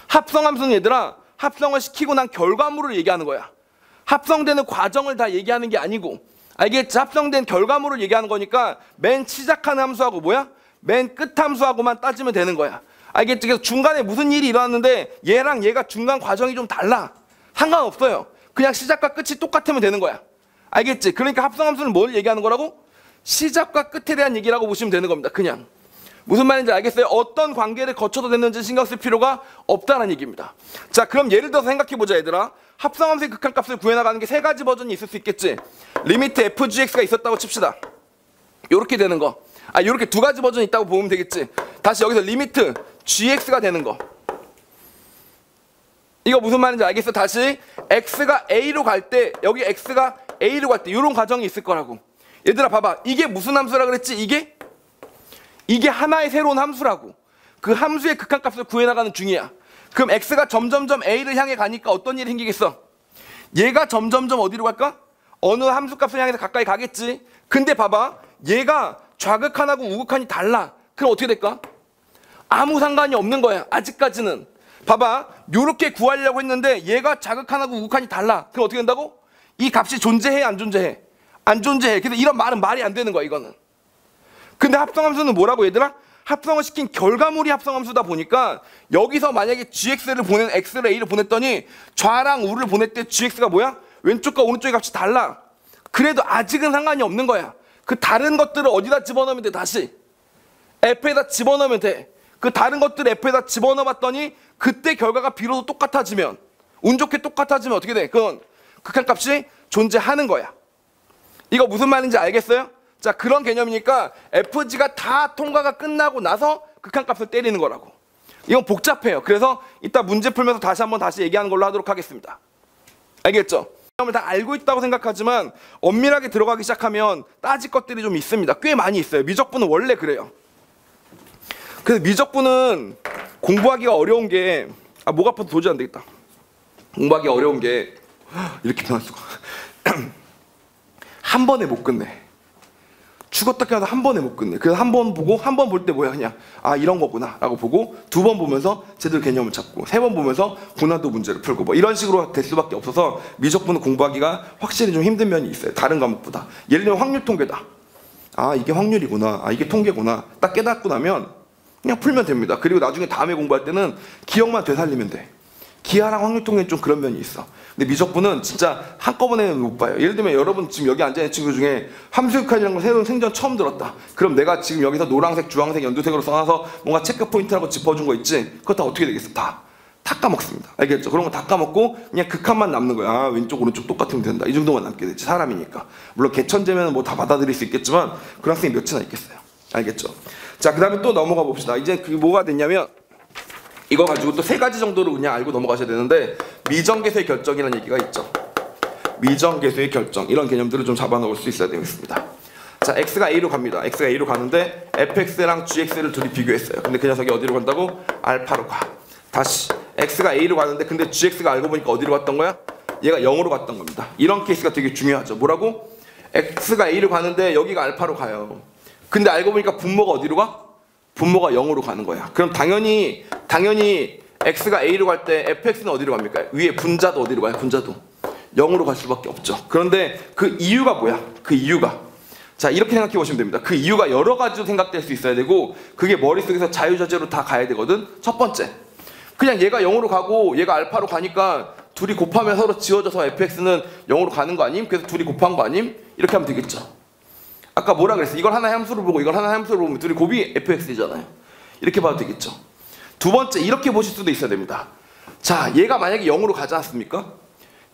합성함수는 얘들아, 합성을 시키고 난 결과물을 얘기하는 거야. 합성되는 과정을 다 얘기하는 게 아니고, 알겠지? 합성된 결과물을 얘기하는 거니까 맨 시작하는 함수하고 뭐야? 맨 끝 함수하고만 따지면 되는 거야. 알겠지? 그래서 중간에 무슨 일이 일어났는데 얘랑 얘가 중간 과정이 좀 달라. 상관없어요. 그냥 시작과 끝이 똑같으면 되는 거야. 알겠지? 그러니까 합성함수는 뭘 얘기하는 거라고? 시작과 끝에 대한 얘기라고 보시면 되는 겁니다. 그냥. 무슨 말인지 알겠어요? 어떤 관계를 거쳐도 됐는지 신경 쓸 필요가 없다는 얘기입니다. 자, 그럼 예를 들어서 생각해보자, 얘들아. 합성함수의 극한값을 구해나가는 게 세 가지 버전이 있을 수 있겠지. 리미트 fgx가 있었다고 칩시다. 요렇게 되는 거. 요렇게 두 가지 버전이 있다고 보면 되겠지. 다시 여기서 리미트 gx가 되는 거. 이거 무슨 말인지 알겠어? 다시 x가 a로 갈 때, 여기 x가 a로 갈 때 이런 과정이 있을 거라고. 얘들아 봐봐. 이게 무슨 함수라 그랬지? 이게 하나의 새로운 함수라고. 그 함수의 극한값을 구해나가는 중이야. 그럼 x가 점점점 a를 향해 가니까 어떤 일이 생기겠어? 얘가 점점점 어디로 갈까? 어느 함수값을 향해서 가까이 가겠지. 근데 봐봐. 얘가 좌극한하고 우극한이 달라. 그럼 어떻게 될까? 아무 상관이 없는 거야. 아직까지는. 봐봐. 요렇게 구하려고 했는데 얘가 좌극한하고 우극한이 달라. 그럼 어떻게 된다고? 이 값이 존재해? 안 존재해? 안 존재해. 그래서 이런 말은 말이 안 되는 거야, 이거는. 근데 합성함수는 뭐라고 얘들아? 합성을 시킨 결과물이 합성함수다 보니까 여기서 만약에 gx를 보낸 x를 a를 보냈더니 좌랑 우를 보낼 때 gx가 뭐야? 왼쪽과 오른쪽의 값이 달라. 그래도 아직은 상관이 없는 거야. 그 다른 것들을 어디다 집어넣으면 돼? 다시 f에다 집어넣으면 돼. 그 다른 것들을 f에다 집어넣어봤더니 그때 결과가 비로소 똑같아지면, 운 좋게 똑같아지면 어떻게 돼? 그건 극한값이 존재하는 거야. 이거 무슨 말인지 알겠어요? 자, 그런 개념이니까 fg가 다 통과가 끝나고 나서 극한값을 때리는 거라고. 이건 복잡해요. 그래서 이따 문제 풀면서 다시 얘기하는 걸로 하도록 하겠습니다. 알겠죠? 개념을 다 알고 있다고 생각하지만 엄밀하게 들어가기 시작하면 따질 것들이 좀 있습니다. 꽤 많이 있어요. 미적분은 원래 그래요. 그래서 미적분은 공부하기가 어려운 게 목 아파서 도저히 안 되겠다. 공부하기 어려운 게 이렇게 변할 수가 한 번에 못 끝내. 죽었다 깨어나도 한 번에 못 끝내. 그래서 한 번 보고 한 번 볼 때 뭐야 그냥 이런 거구나 라고 보고 두 번 보면서 제대로 개념을 잡고 세 번 보면서 고난도 문제를 풀고 뭐 이런 식으로 될 수밖에 없어서 미적분은 공부하기가 확실히 좀 힘든 면이 있어요. 다른 과목보다. 예를 들면 확률 통계다. 이게 확률이구나. 이게 통계구나. 딱 깨닫고 나면 그냥 풀면 됩니다. 그리고 나중에 다음에 공부할 때는 기억만 되살리면 돼. 기하랑 확률 통계는 좀 그런 면이 있어. 근데 미적분은 진짜 한꺼번에는 못 봐요. 예를 들면 여러분 지금 여기 앉아있는 친구 중에 함수극한이라는 걸 새로운 생전 처음 들었다. 그럼 내가 지금 여기서 노란색, 주황색, 연두색으로 써놔서 뭔가 체크 포인트라고 짚어준 거 있지? 그거 다 어떻게 되겠어? 다 까먹습니다. 알겠죠? 그런 거 다 까먹고 그냥 극한만 남는 거야. 왼쪽 오른쪽 똑같으면 된다. 이 정도만 남게 되지. 사람이니까. 물론 개천재면 뭐 다 받아들일 수 있겠지만 그런 학생이 몇이나 있겠어요. 알겠죠? 자, 그 다음에 또 넘어가 봅시다. 이제 그게 뭐가 됐냐면 이거 가지고 또 세 가지 정도로 그냥 알고 넘어가셔야 되는데 미정계수의 결정이라는 얘기가 있죠. 미정계수의 결정 이런 개념들을 좀 잡아놓을 수 있어야 되겠습니다. 자, x가 a로 갑니다. x가 a로 가는데 fx랑 gx를 둘이 비교했어요. 근데 그 녀석이 어디로 간다고? 알파로 가. 다시 x가 a로 가는데 근데 gx가 알고 보니까 어디로 갔던 거야? 얘가 0으로 갔던 겁니다. 이런 케이스가 되게 중요하죠. 뭐라고? x가 a로 가는데 여기가 알파로 가요. 근데 알고 보니까 분모가 어디로 가? 분모가 0으로 가는 거야. 그럼 당연히 x가 a로 갈 때 fx는 어디로 갑니까? 위에 분자도 어디로 가요? 분자도 0으로 갈 수밖에 없죠. 그런데 그 이유가 뭐야? 그 이유가 자, 이렇게 생각해 보시면 됩니다. 그 이유가 여러 가지로 생각될 수 있어야 되고 그게 머릿속에서 자유자재로 다 가야 되거든. 첫 번째, 그냥 얘가 0으로 가고 얘가 알파로 가니까 둘이 곱하면 서로 지워져서 fx는 0으로 가는 거 아님? 그래서 둘이 곱한 거 아님? 이렇게 하면 되겠죠. 아까 뭐라 그랬어? 이걸 하나의 함수로 보고 이걸 하나의 함수로 보면 둘이 곱이 fx잖아요. 이렇게 봐도 되겠죠. 두 번째, 이렇게 보실 수도 있어야 됩니다. 자, 얘가 만약에 0으로 가지 않습니까?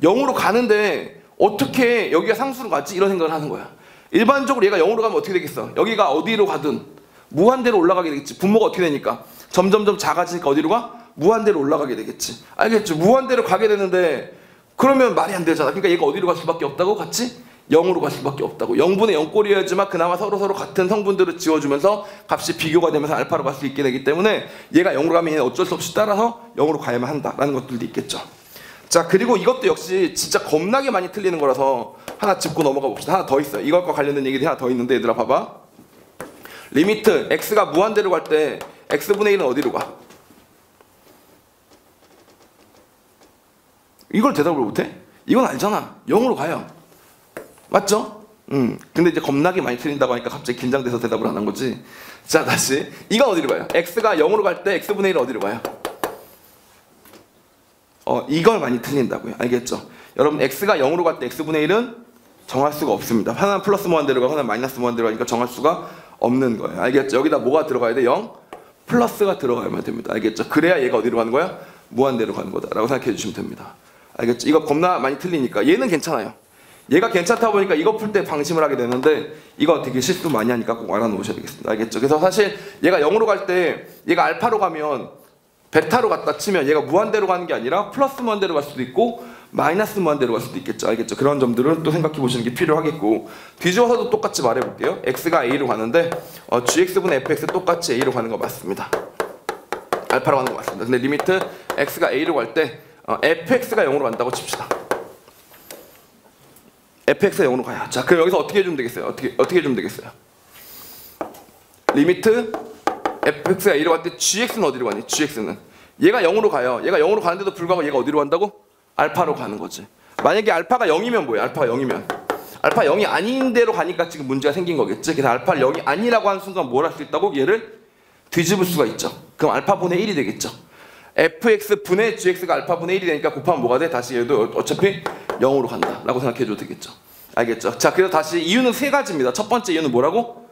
0으로 가는데 어떻게 여기가 상수로 가지? 이런 생각을 하는 거야. 일반적으로 얘가 0으로 가면 어떻게 되겠어? 여기가 어디로 가든 무한대로 올라가게 되겠지. 분모가 어떻게 되니까? 점점점 작아지니까 어디로 가? 무한대로 올라가게 되겠지. 알겠죠? 무한대로 가게 되는데 그러면 말이 안 되잖아. 그러니까 얘가 어디로 갈 수밖에 없다고? 같이? 0으로 갈 수밖에 없다고. 0분의 0꼴이어야지만 그나마 서로 같은 성분들을 지워주면서 값이 비교가 되면서 알파로 갈 수 있게 되기 때문에 얘가 0으로 가면 얘는 어쩔 수 없이 따라서 0으로 가야만 한다라는 것들도 있겠죠. 자, 그리고 이것도 역시 진짜 겁나게 많이 틀리는 거라서 하나 짚고 넘어가 봅시다. 하나 더 있어요. 이것과 관련된 얘기들이 하나 더 있는데 얘들아 봐봐. 리미트 x가 무한대로 갈 때 x분의 1은 어디로 가? 이걸 대답을 못해? 이건 알잖아. 0으로 가요. 맞죠? 근데 이제 겁나게 많이 틀린다고 하니까 갑자기 긴장돼서 대답을 안 한 거지. 자, 다시 이건 어디로 가요? x가 0으로 갈 때 x분의 1은 어디로 가요? 이걸 많이 틀린다고요. 알겠죠? 여러분 x가 0으로 갈 때 x분의 1은 정할 수가 없습니다. 하나는 플러스 무한대로 가고 하나는 마이너스 무한대로 가니까 정할 수가 없는 거예요. 알겠죠? 여기다 뭐가 들어가야 돼? 0? 플러스가 들어가야만 됩니다. 알겠죠? 그래야 얘가 어디로 가는 거야? 무한대로 가는 거다 라고 생각해 주시면 됩니다. 알겠죠? 이거 겁나 많이 틀리니까 얘는 괜찮아요. 얘가 괜찮다 보니까 이거 풀 때 방심을 하게 되는데 이거 되게 실수 많이 하니까 꼭 알아놓으셔야 되겠습니다. 알겠죠? 그래서 사실 얘가 0으로 갈 때 얘가 알파로 가면 베타로 갔다 치면 얘가 무한대로 가는 게 아니라 플러스 무한대로 갈 수도 있고 마이너스 무한대로 갈 수도 있겠죠. 알겠죠? 그런 점들은 또 생각해 보시는 게 필요하겠고 뒤집어서도 똑같이 말해볼게요. x가 a로 가는데 gx분의 fx 똑같이 a로 가는 거 맞습니다. 알파로 가는 거 맞습니다. 근데 리미트 x가 a로 갈 때 fx가 0으로 간다고 칩시다. fx가 0으로 가요. 자, 그럼 여기서 어떻게 해주면 되겠어요? 어떻게 해주면 되겠어요? 리미트 fx가 a로 갈 때 gx는 어디로 가니? gx는 얘가 0으로 가요. 얘가 0으로 가는데도 불구하고 얘가 어디로 간다고? 알파로 가는 거지. 만약에 알파가 0이면 뭐예요? 알파가 0이면 알파 0이 아닌 대로 가니까 지금 문제가 생긴 거겠지. 그래서 알파 0이 아니라고 하는 순간 뭘 할 수 있다고? 얘를 뒤집을 수가 있죠. 그럼 알파분의 1이 되겠죠. fx분의 gx가 알파분의 1이 되니까 곱하면 뭐가 돼? 다시 얘도 어차피 0으로 간다 라고 생각해줘도 되겠죠. 알겠죠? 자, 그래서 다시 이유는 세 가지입니다. 첫 번째 이유는 뭐라고?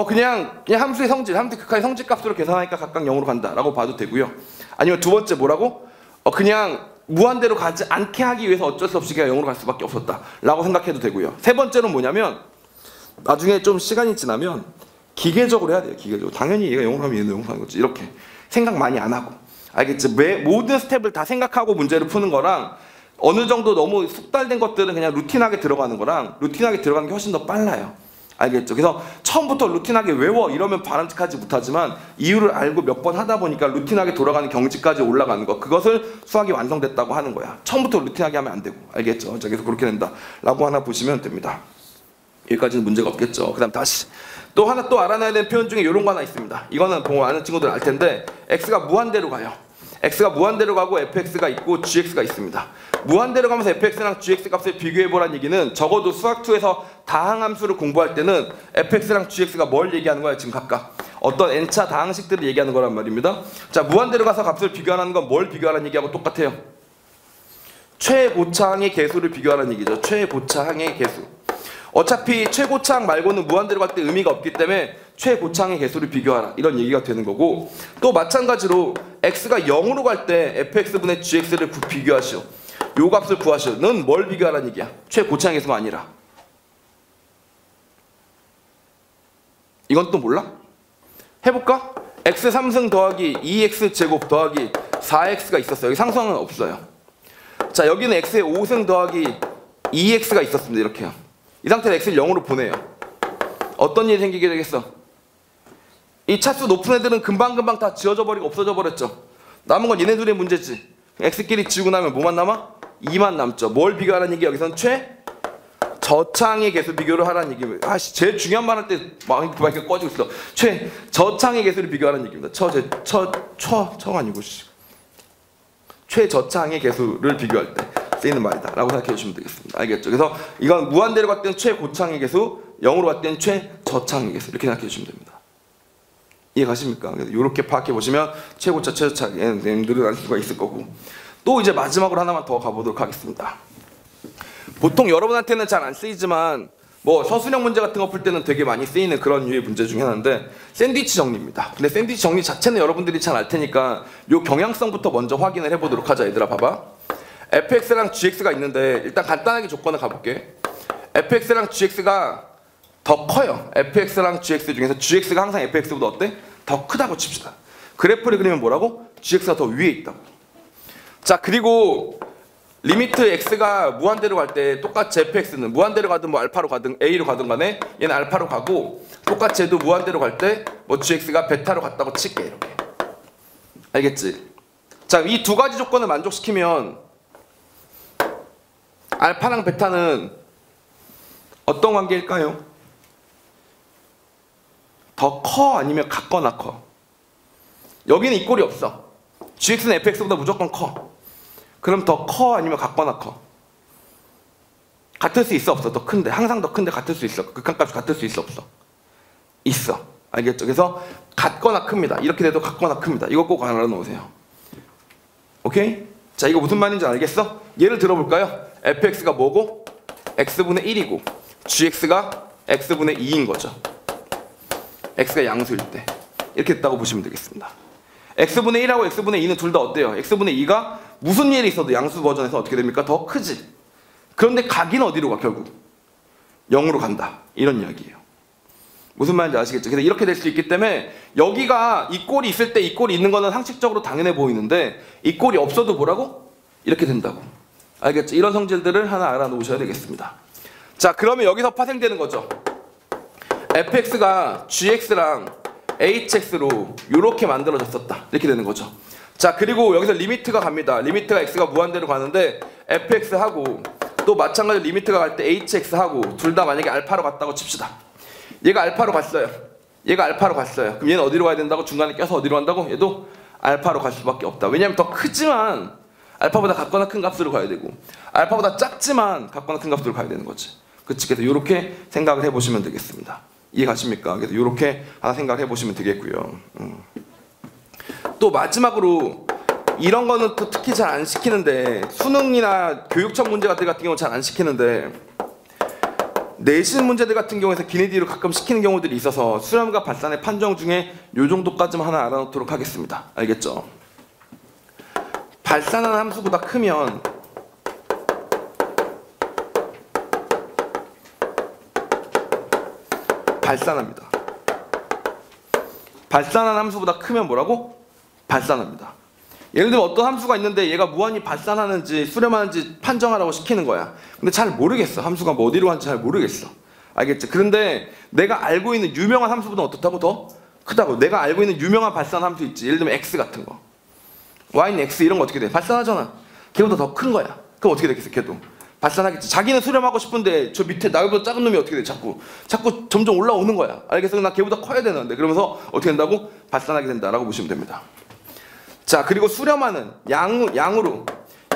그냥 함수의 성질, 함수 극한의 성질값으로 계산하니까 각각 0으로 간다 라고 봐도 되고요. 아니면 두 번째 뭐라고? 그냥 무한대로 가지 않게 하기 위해서 어쩔 수 없이 그냥 0으로 갈 수밖에 없었다라고 생각해도 되고요. 세 번째는 뭐냐면 나중에 좀 시간이 지나면 기계적으로 해야 돼요. 기계적으로. 당연히 얘가 0으로 하면 얘는 0으로 하는 거지. 이렇게 생각 많이 안 하고. 알겠지? 모든 스텝을 다 생각하고 문제를 푸는 거랑 어느 정도 너무 숙달된 것들은 그냥 루틴하게 들어가는 거랑 루틴하게 들어가는 게 훨씬 더 빨라요. 알겠죠? 그래서 처음부터 루틴하게 외워 이러면 바람직하지 못하지만 이유를 알고 몇 번 하다 보니까 루틴하게 돌아가는 경지까지 올라가는 거, 그것을 수학이 완성됐다고 하는 거야. 처음부터 루틴하게 하면 안 되고. 알겠죠? 자, 그래서 그렇게 된다 라고 하나 보시면 됩니다. 여기까지는 문제가 없겠죠. 그 다음 다시 또 하나 또 알아놔야 되는 표현 중에 이런 거 하나 있습니다. 이거는 보고 아는 친구들 알 텐데 x가 무한대로 가요. x가 무한대로 가고 fx가 있고 gx가 있습니다. 무한대로 가면서 fx랑 gx 값을 비교해보라는 얘기는 적어도 수학2에서 다항함수를 공부할 때는 fx랑 gx가 뭘 얘기하는 거야 지금 각각. 어떤 n차 다항식들을 얘기하는 거란 말입니다. 자, 무한대로 가서 값을 비교하라는 건 뭘 비교하라는 얘기하고 똑같아요. 최고차항의 개수를 비교하라는 얘기죠. 최고차항의 개수. 어차피 최고차항 말고는 무한대로 갈 때 의미가 없기 때문에 최고차항의 개수를 비교하라 이런 얘기가 되는 거고, 또 마찬가지로 x가 0으로 갈 때 fx분의 gx를 비교하시오. 요 값을 구하시오. 넌 뭘 비교하라는 얘기야? 최고차항의 개수가 아니라. 이건 또 몰라? 해볼까? x 3승 더하기 2x 제곱 더하기 4x가 있었어요. 여기 상수항은 없어요. 자, 여기는 x의 5승 더하기 2x가 있었습니다. 이렇게요. 이 상태로 x를 0으로 보내요. 어떤 일이 생기게 되겠어? 이 차수 높은 애들은 금방금방 다 지워져 버리고 없어져 버렸죠. 남은 건 얘네들의 문제지. x끼리 지우고 나면 뭐만 남아? 2만 남죠. 뭘 비교하라는 얘기? 여기서는 최저차항의 개수 비교를 하라는 얘기입니다. 제일 중요한 말 할 때 마이크가 꺼지고 있어. 최저차항의 개수를 비교하라는 얘기입니다. 처가 아니고 최저차항의 개수를 비교할 때 쓰이는 말이다 라고 생각해 주시면 되겠습니다. 알겠죠? 그래서 이건 무한대로 갈 때는 최고차항의 개수, 0으로 갈 때는 최저차항의 개수 이렇게 생각해 주시면 됩니다. 이해 가십니까? 그래서 이렇게 파악해 보시면 최고차, 최저차님들은 알 수가 있을 거고, 또 이제 마지막으로 하나만 더 가보도록 하겠습니다. 보통 여러분한테는 잘 안 쓰이지만 뭐 서술형 문제 같은 거 풀 때는 되게 많이 쓰이는 그런 유의 문제 중에 하나인데 샌드위치 정리입니다. 근데 샌드위치 정리 자체는 여러분들이 잘 알 테니까 요 경향성부터 먼저 확인을 해보도록 하자. 얘들아 봐봐. fx랑 gx가 있는데 일단 간단하게 조건을 가볼게. fx랑 gx가 더 커요. fx랑 gx 중에서 gx가 항상 fx보다 어때? 더 크다고 칩시다. 그래프를 그리면 뭐라고? gx가 더 위에 있다고. 자, 그리고 리미트 x가 무한대로 갈 때 똑같이 fx는 무한대로 가든 뭐 알파로 가든 a로 가든 간에 얘는 알파로 가고, 똑같이 얘도 무한대로 갈 때 뭐 gx가 베타로 갔다고 칠게. 이렇게. 알겠지? 자, 이 두 가지 조건을 만족시키면 알파랑 베타는 어떤 관계일까요? 더 커 아니면 같거나 커? 여기는 이 꼴이 없어. gx는 fx보다 무조건 커. 그럼 더 커 아니면 같거나 커? 같을 수 있어 없어? 더 큰데, 항상 더 큰데 같을 수 있어? 극한값이 같을 수 있어 없어? 있어. 알겠죠? 그래서 같거나 큽니다. 이렇게 돼도 같거나 큽니다. 이거 꼭 알아놓으세요. 오케이? 자, 이거 무슨 말인지 알겠어? 예를 들어볼까요? fx가 뭐고? x분의 1이고 gx가 x분의 2인 거죠. x가 양수일 때 이렇게 됐다고 보시면 되겠습니다. x분의 1하고 x분의 2는 둘 다 어때요? x분의 2가 무슨 일이 있어도 양수 버전에서 어떻게 됩니까? 더 크지. 그런데 가긴 어디로 가? 결국 0으로 간다. 이런 이야기예요. 무슨 말인지 아시겠죠? 그래서 이렇게 될 수 있기 때문에 여기가 이 꼴이 있을 때 이 꼴이 있는 거는 상식적으로 당연해 보이는데 이 꼴이 없어도 뭐라고? 이렇게 된다고. 알겠죠? 이런 성질들을 하나 알아놓으셔야 되겠습니다. 자, 그러면 여기서 파생되는 거죠. fx가 gx랑 hx로 이렇게 만들어졌었다. 이렇게 되는 거죠. 자, 그리고 여기서 리미트가 갑니다. 리미트가 x가 무한대로 가는데 fx하고 또 마찬가지로 리미트가 갈 때 hx하고 둘 다 만약에 알파로 갔다고 칩시다. 얘가 알파로 갔어요. 얘가 알파로 갔어요. 그럼 얘는 어디로 가야 된다고? 중간에 껴서 어디로 간다고? 얘도 알파로 갈 수밖에 없다. 왜냐하면 더 크지만 알파보다 같거나 큰 값으로 가야 되고, 알파보다 작지만 같거나 큰 값으로 가야 되는 거지. 그치? 그래서 이렇게 생각을 해보시면 되겠습니다. 이해 가십니까? 그래서 이렇게 하나 생각을 해보시면 되겠고요. 또 마지막으로 이런 거는 또 특히 잘 안 시키는데, 수능이나 교육청 문제 같은 경우는 잘 안 시키는데 내신 문제들 같은 경우에서 기내디로 가끔 시키는 경우들이 있어서 수렴과 발산의 판정 중에 요 정도까지만 하나 알아놓도록 하겠습니다. 알겠죠? 발산하는 함수보다 크면 발산합니다. 발산하는 함수보다 크면 뭐라고? 발산합니다. 예를 들면 어떤 함수가 있는데 얘가 무한히 발산하는지 수렴하는지 판정하라고 시키는 거야. 근데 잘 모르겠어. 함수가 뭐 어디로 가는지 잘 모르겠어. 알겠지? 그런데 내가 알고 있는 유명한 함수보다 어떻다고? 더 크다고. 내가 알고 있는 유명한 발산 함수 있지. 예를 들면 x 같은 거. y는 x 이런 거 어떻게 돼? 발산하잖아. 걔보다 더 큰 거야. 그럼 어떻게 되겠어? 걔도 발산하겠지. 자기는 수렴하고 싶은데 저 밑에 나보다 작은 놈이 어떻게 돼? 자꾸 점점 올라오는 거야. 알겠어? 나 걔보다 커야 되는데. 그러면서 어떻게 된다고? 발산하게 된다라고 보시면 됩니다. 자, 그리고 수렴하는 양으로,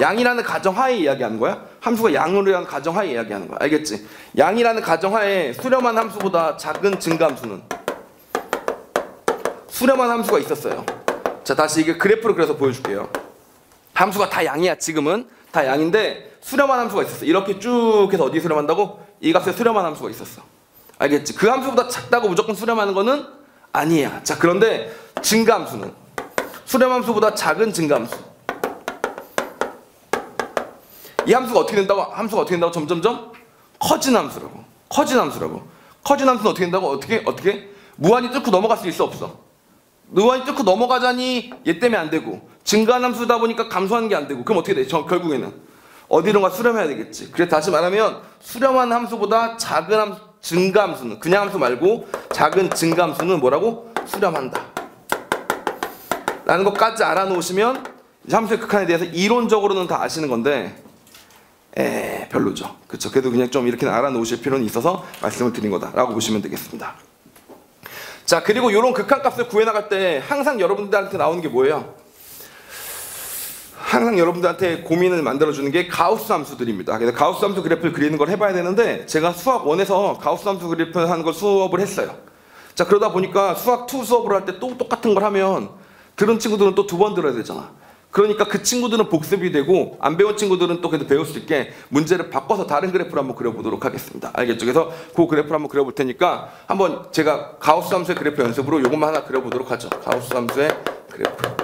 양이라는 가정하에 이야기하는 거야. 함수가 양으로라는 가정하에 이야기하는 거야. 알겠지? 양이라는 가정하에 수렴한 함수보다 작은 증가함수는 수렴한 함수가 있었어요. 자, 다시 이게 그래프를 그려서 보여줄게요. 함수가 다 양이야. 지금은 다 양인데 수렴한 함수가 있었어. 이렇게 쭉 해서 어디 수렴한다고? 이 값에 수렴한 함수가 있었어. 알겠지? 그 함수보다 작다고 무조건 수렴하는 거는 아니야. 자, 그런데 증가함수는 수렴함수보다 작은 증가함수. 이 함수가 어떻게 된다고? 함수가 어떻게 된다고? 점점점 커진 함수라고. 커진 함수라고. 커진 함수는 어떻게 된다고? 어떻게? 무한히 뚫고 넘어갈 수 있어 없어? 무한히 뚫고 넘어가자니 얘 때문에 안 되고, 증가한 함수다 보니까 감소하는 게 안 되고, 그럼 어떻게 돼? 결국에는 어디론가 수렴해야 되겠지. 그래서 다시 말하면 수렴한 함수보다 작은 증가함수는, 그냥 함수 말고 작은 증가함수는 뭐라고? 수렴한다 라는 것까지 알아놓으시면 함수의 극한에 대해서 이론적으로는 다 아시는 건데 별로죠. 그렇죠. 그래도 그냥 좀 이렇게 알아놓으실 필요는 있어서 말씀을 드린 거다라고 보시면 되겠습니다. 자, 그리고 이런 극한값을 구해나갈 때 항상 여러분들한테 나오는 게 뭐예요? 항상 여러분들한테 고민을 만들어주는 게 가우스 함수들입니다. 그래서 가우스 함수 그래프를 그리는 걸 해봐야 되는데 제가 수학 1에서 가우스 함수 그래프를 하는 걸 수업을 했어요. 자, 그러다 보니까 수학 2 수업을 할 때 또 똑같은 걸 하면 들은 친구들은 또 2번 들어야 되잖아. 그러니까 그 친구들은 복습이 되고 안 배운 친구들은 또 그래도 배울 수 있게 문제를 바꿔서 다른 그래프를 한번 그려보도록 하겠습니다. 알겠죠? 그래서 그 그래프를 한번 그려볼 테니까 한번 제가 가우스 함수의 그래프 연습으로 요것만 하나 그려보도록 하죠. 가우스 함수의 그래프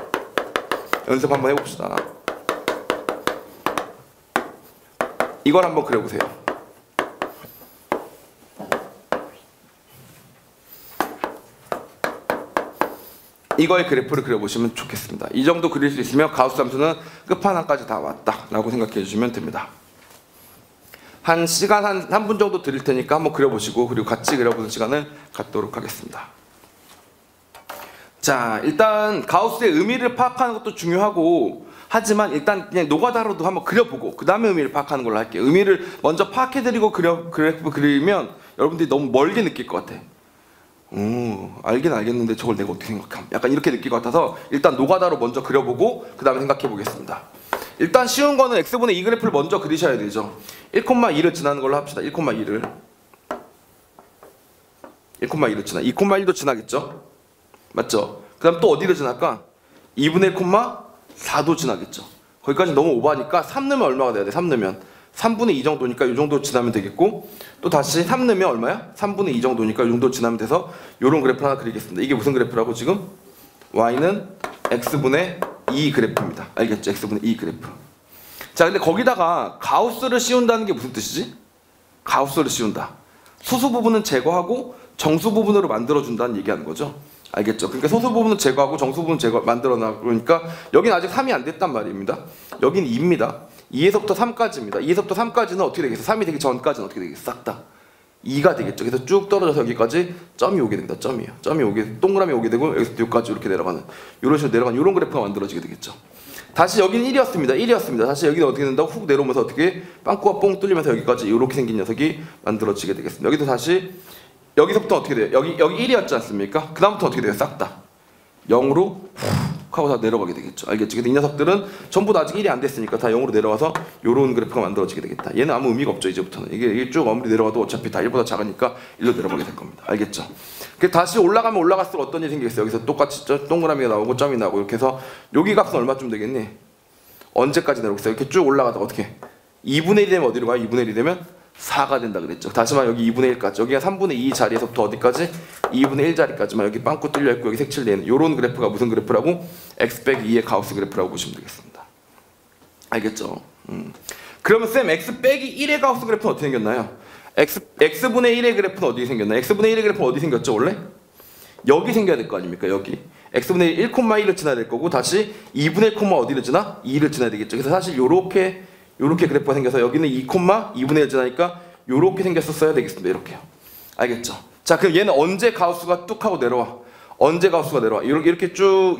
연습 한번 해봅시다. 이걸 한번 그려보세요. 이거의 그래프를 그려보시면 좋겠습니다. 이 정도 그릴 수 있으면 가우스 함수는 끝판왕까지 다 왔다라고 생각해 주시면 됩니다. 한 시간 한 3분 정도 드릴 테니까 한번 그려보시고 그리고 같이 그려보는 시간을 갖도록 하겠습니다. 자, 일단 가우스의 의미를 파악하는 것도 중요하고 하지만 일단 그냥 노가다로도 한번 그려보고 그 다음에 의미를 파악하는 걸로 할게요. 의미를 먼저 파악해드리고 그래프 그리면 여러분들이 너무 멀게 느낄 것 같아. 알긴 알겠는데 저걸 내가 어떻게 생각함? 약간 이렇게 느낄 것 같아서 일단 노가다로 먼저 그려보고 그 다음에 생각해 보겠습니다. 일단 쉬운 거는 x분의 2 그래프를 먼저 그리셔야 되죠. 1,2를 지나는 걸로 합시다. 1,2를 2,1도 지나겠죠? 맞죠? 그 다음 또 어디를 지날까? 2분의 1,4도 지나겠죠. 거기까지 너무 오버하니까 3 넣으면 얼마가 돼야 돼? 3 넣으면 3분의 2 정도니까 이 정도 지나면 되겠고 또 다시 3 넣으면 얼마야? 3분의 2 정도니까 이 정도 지나면 돼서 요런 그래프 하나 그리겠습니다. 이게 무슨 그래프라고 지금? y는 x분의 2 그래프입니다. 알겠죠? x분의 2 그래프. 자, 근데 거기다가 가우스를 씌운다는 게 무슨 뜻이지? 가우스를 씌운다. 소수 부분은 제거하고 정수 부분으로 만들어준다는 얘기하는 거죠. 알겠죠? 그러니까 소수 부분은 제거하고 정수 부분은 만들어놔. 그러니까 여기는 아직 3이 안 됐단 말입니다. 여기는 2입니다. 2에서부터 3까지입니다. 2에서부터 3까지는 어떻게 되겠어? 3이 되기 전까지는 어떻게 되겠어? 싹 다 2가 되겠죠. 그래서 쭉 떨어져서 여기까지 점이 오게 됩니다. 점이요. 점이 오게, 동그라미 오게 되고 여기서 여기까지 이렇게 내려가는 이런 식으로 내려가는 이런 그래프가 만들어지게 되겠죠. 다시 여기는 1이었습니다. 1이었습니다. 다시 여기는 어떻게 된다고? 훅 내려오면서 어떻게 빵꾸가 뽕 뚫리면서 여기까지 이렇게 생긴 녀석이 만들어지게 되겠습니다. 여기도 다시 여기서부터 어떻게 돼요? 여기 1이었지 않습니까? 그 다음부터 어떻게 돼요? 싹 다 0으로 훅 하고 다 내려가게 되겠죠. 알겠죠? 근데 이 녀석들은 전부 다 아직 1이 안 됐으니까 다 0으로 내려와서 요런 그래프가 만들어지게 되겠다. 얘는 아무 의미가 없죠. 이제부터는 이게 쭉 아무리 내려가도 어차피 다 1보다 작으니까 1로 내려가게 될 겁니다. 알겠죠? 그래서 다시 올라가면 올라갈수록 어떤 일이 생기겠어요? 여기서 똑같이 동그라미가 나오고 점이 나오고 이렇게 해서 여기 값은 얼마쯤 되겠니? 언제까지 내려오겠어요? 이렇게 쭉 올라가다가 어떻게 2분의 1이 되면 어디로 가요? 2분의 1이 되면 4가 된다 그랬죠. 다시 말해 여기 2분의 1까지, 여기가 3분의 2 자리에서부터 어디까지? 2분의 1 자리까지만 여기 빵꾸 뚫려 있고 여기 색칠되는 요런 그래프가 무슨 그래프라고? x 빼기 2의 가우스 그래프라고 보시면 되겠습니다. 알겠죠? 그러면 쌤 x 빼기 1의 가우스 그래프는 어떻게 생겼나요? x분의 1의 그래프는 어디 생겼나요? x분의 1의 그래프는 어디 생겼죠 원래? 여기 생겨야 될 거 아닙니까? 여기 x분의 1, 1를 지나야 될 거고 다시 2분의 1, 어디를 지나? 2를 지나야 되겠죠. 그래서 사실 요렇게 그래프가 생겨서 여기는 2, 2분의 1 지나니까 요렇게 생겼었어야 되겠습니다. 이렇게요. 알겠죠? 자, 그럼 얘는 언제 가우스가 뚝 하고 내려와? 언제 가우스가 내려와? 이렇게 쭉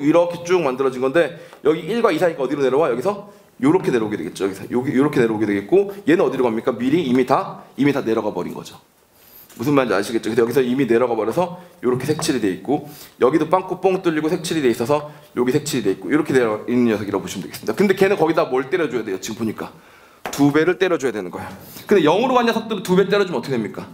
만들어진 건데 여기 1과 2 사이가 어디로 내려와? 여기서 요렇게 내려오게 되겠죠. 여기서 요렇게 내려오게 되겠고 얘는 어디로 갑니까? 미리 이미 다 내려가 버린 거죠. 무슨 말인지 아시겠죠? 그래서 여기서 이미 내려가 버려서 요렇게 색칠이 돼 있고 여기도 빵꾸 뻥 뚫리고 색칠이 돼 있어서 여기 색칠이 돼 있고 이렇게 되어 있는 녀석이라고 보시면 되겠습니다. 근데 걔는 거기다 뭘 때려줘야 돼요? 지금 보니까 2배를 때려줘야 되는 거예요. 근데 0으로 간 녀석들은 2배 때려주면 어떻게 됩니까?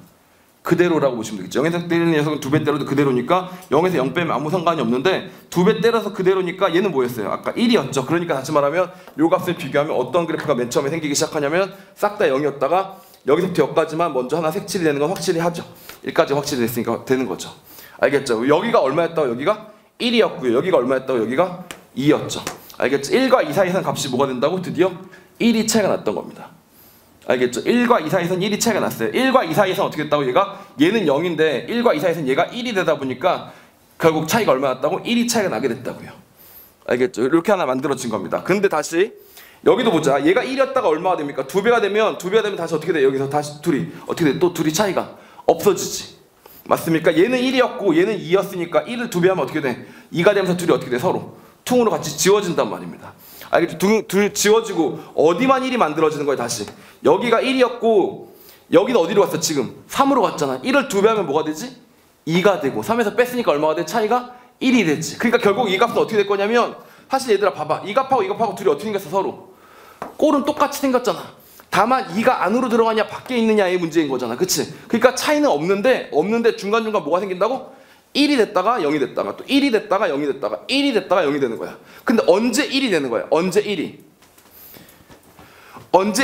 그대로라고 보시면 되겠죠. 0에서 때리는 녀석은 2배 때려도 그대로니까 0에서 0 빼면 아무 상관이 없는데 2배 때려서 그대로니까 얘는 뭐였어요? 아까 1이었죠. 그러니까 다시 말하면 요 값을 비교하면 어떤 그래프가 맨 처음에 생기기 시작하냐면 싹 다 0이었다가 여기서부터 여기까지만 먼저 하나 색칠이 되는 건 확실히 하죠. 1까지 확실히 됐으니까 되는 거죠. 알겠죠? 여기가 얼마였다고 여기가 1이었고요. 여기가 얼마였다고 여기가 2였죠. 알겠죠? 1과 2 사이에서는 값이 뭐가 된다고? 드디어 1이 차이가 났던 겁니다. 알겠죠? 1과 2 사이에서는 1이 차이가 났어요. 1과 2 사이에서는 어떻게 됐다고? 얘는 0인데 1과 2 사이에서는 얘가 1이 되다 보니까 결국 차이가 얼마 났다고? 1이 차이가 나게 됐다고요. 알겠죠? 이렇게 하나 만들어진 겁니다. 근데 다시 여기도 보자. 얘가 1이었다가 얼마가 됩니까? 2배가 되면 다시 어떻게 돼? 여기서 다시 둘이 어떻게 돼? 또 둘이 차이가 없어지지. 맞습니까? 얘는 1이었고 얘는 2였으니까 1을 2배 하면 어떻게 돼? 2가 되면서 둘이 어떻게 돼? 서로 퉁으로 같이 지워진단 말입니다. 알겠죠? 둘 지워지고 어디만 1이 만들어지는 거예요? 다시 여기가 1이었고 여기는 어디로 갔어? 지금 3으로 갔잖아. 1을 2배 하면 뭐가 되지? 2가 되고 3에서 뺐으니까 얼마가 돼? 차이가 1이 되지. 그러니까 결국 이 값은 어떻게 될 거냐면 사실 얘들아 봐봐. 이 값하고 둘이 어떻게 생겼어? 서로 꼴은 똑같이 생겼잖아. 다만 2가 안으로 들어가냐 밖에 있느냐의 문제인 거잖아. 그치? 그러니까 차이는 없는데 중간중간 뭐가 생긴다고? 1이 됐다가 0이 됐다가 또 1이 됐다가 0이 됐다가 1이 됐다가 0이 되는 거야. 근데 언제 1이 되는 거야? 언제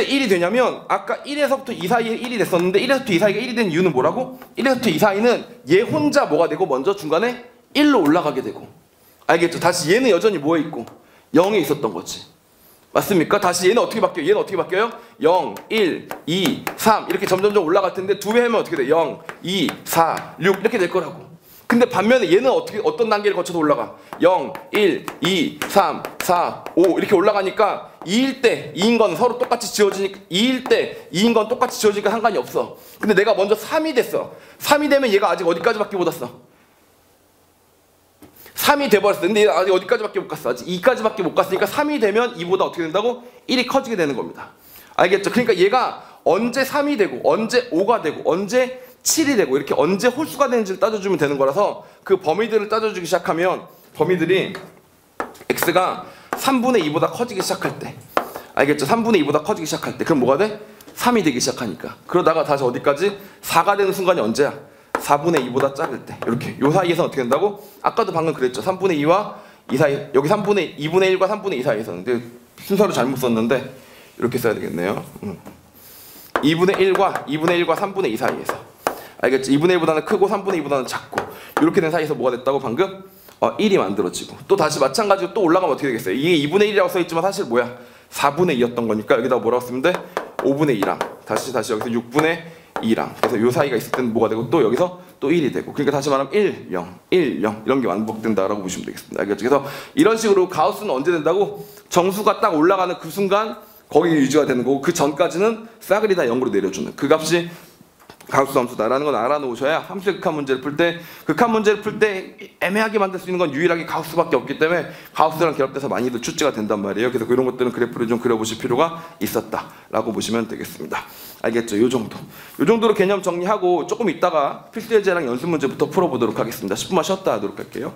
1이 되냐면 아까 1에서부터 2 사이에 1이 됐었는데 1에서부터 2 사이가 1이 된 이유는 뭐라고? 1에서부터 2 사이는 얘 혼자 뭐가 되고 먼저 중간에 1로 올라가게 되고 알겠죠? 다시 얘는 여전히 뭐에 있고 0에 있었던 거지. 맞습니까? 다시 얘는 어떻게 바뀌어요? 얘는 어떻게 바뀌어요? 0, 1, 2, 3 이렇게 점점점 올라갈 텐데 2배 하면 어떻게 돼? 0, 2, 4, 6 이렇게 될 거라고. 근데 반면에 얘는 어떤 단계를 거쳐서 올라가? 0, 1, 2, 3, 4, 5 이렇게 올라가니까 2일 때 2인 건 서로 똑같이 지워지니까 2일 때 2인 건 똑같이 지워지니까 상관이 없어. 근데 내가 먼저 3이 됐어. 3이 되면 얘가 아직 어디까지밖에 못 왔어? 3이 돼버렸어. 근데 얘가 아직 어디까지밖에 못 갔어? 아직 2까지밖에 못 갔으니까 3이 되면 2보다 어떻게 된다고? 1이 커지게 되는 겁니다. 알겠죠? 그러니까 얘가 언제 3이 되고 언제 5가 되고 언제 7이 되고 이렇게 언제 홀수가 되는지를 따져주면 되는 거라서 그 범위들을 따져주기 시작하면 범위들이 x가 3분의 2보다 커지기 시작할 때 알겠죠? 3분의 2보다 커지기 시작할 때 그럼 뭐가 돼? 3이 되기 시작하니까 그러다가 다시 어디까지? 4가 되는 순간이 언제야? 4분의 2보다 작을 때 이렇게 요 사이에서는 어떻게 된다고? 아까도 방금 그랬죠. 3분의 2와 2 사이 여기 2분의 1과 3분의 2 사이에서는 근데 순서를 잘못 썼는데 이렇게 써야 되겠네요. 2분의 1과 3분의 2 사이에서 알겠죠? 2분의 1보다는 크고 3분의 2보다는 작고 이렇게 된 사이에서 뭐가 됐다고 방금? 1이 만들어지고 또 다시 마찬가지로 또 올라가면 어떻게 되겠어요? 이게 2분의 1이라고 써있지만 사실 뭐야? 4분의 2였던 거니까 여기다 뭐라고 쓰면 돼? 5분의 2랑 다시 여기서 6분의 2랑 그래서 요 사이가 있을 때는 뭐가 되고 또 여기서 또 1이 되고 그러니까 다시 말하면 1, 0, 1, 0 이런 게 반복된다라고 보시면 되겠습니다. 알겠죠? 그래서 이런 식으로 가우스는 언제 된다고? 정수가 딱 올라가는 그 순간 거기 유지가 되는 거고 그 전까지는 싸그리 다 0으로 내려주는 그 값이 가우스 함수다라는 건 알아놓으셔야 함수의 극한 문제를 풀 때 애매하게 만들 수 있는 건 유일하게 가우스밖에 없기 때문에 가우스랑 결합돼서 많이들 출제가 된단 말이에요. 그래서 그런 것들은 그래프를 좀 그려보실 필요가 있었다라고 보시면 되겠습니다. 알겠죠? 요 정도로 개념 정리하고 조금 있다가 필수 예제랑 연습 문제부터 풀어보도록 하겠습니다. 10분만 쉬었다 하도록 할게요.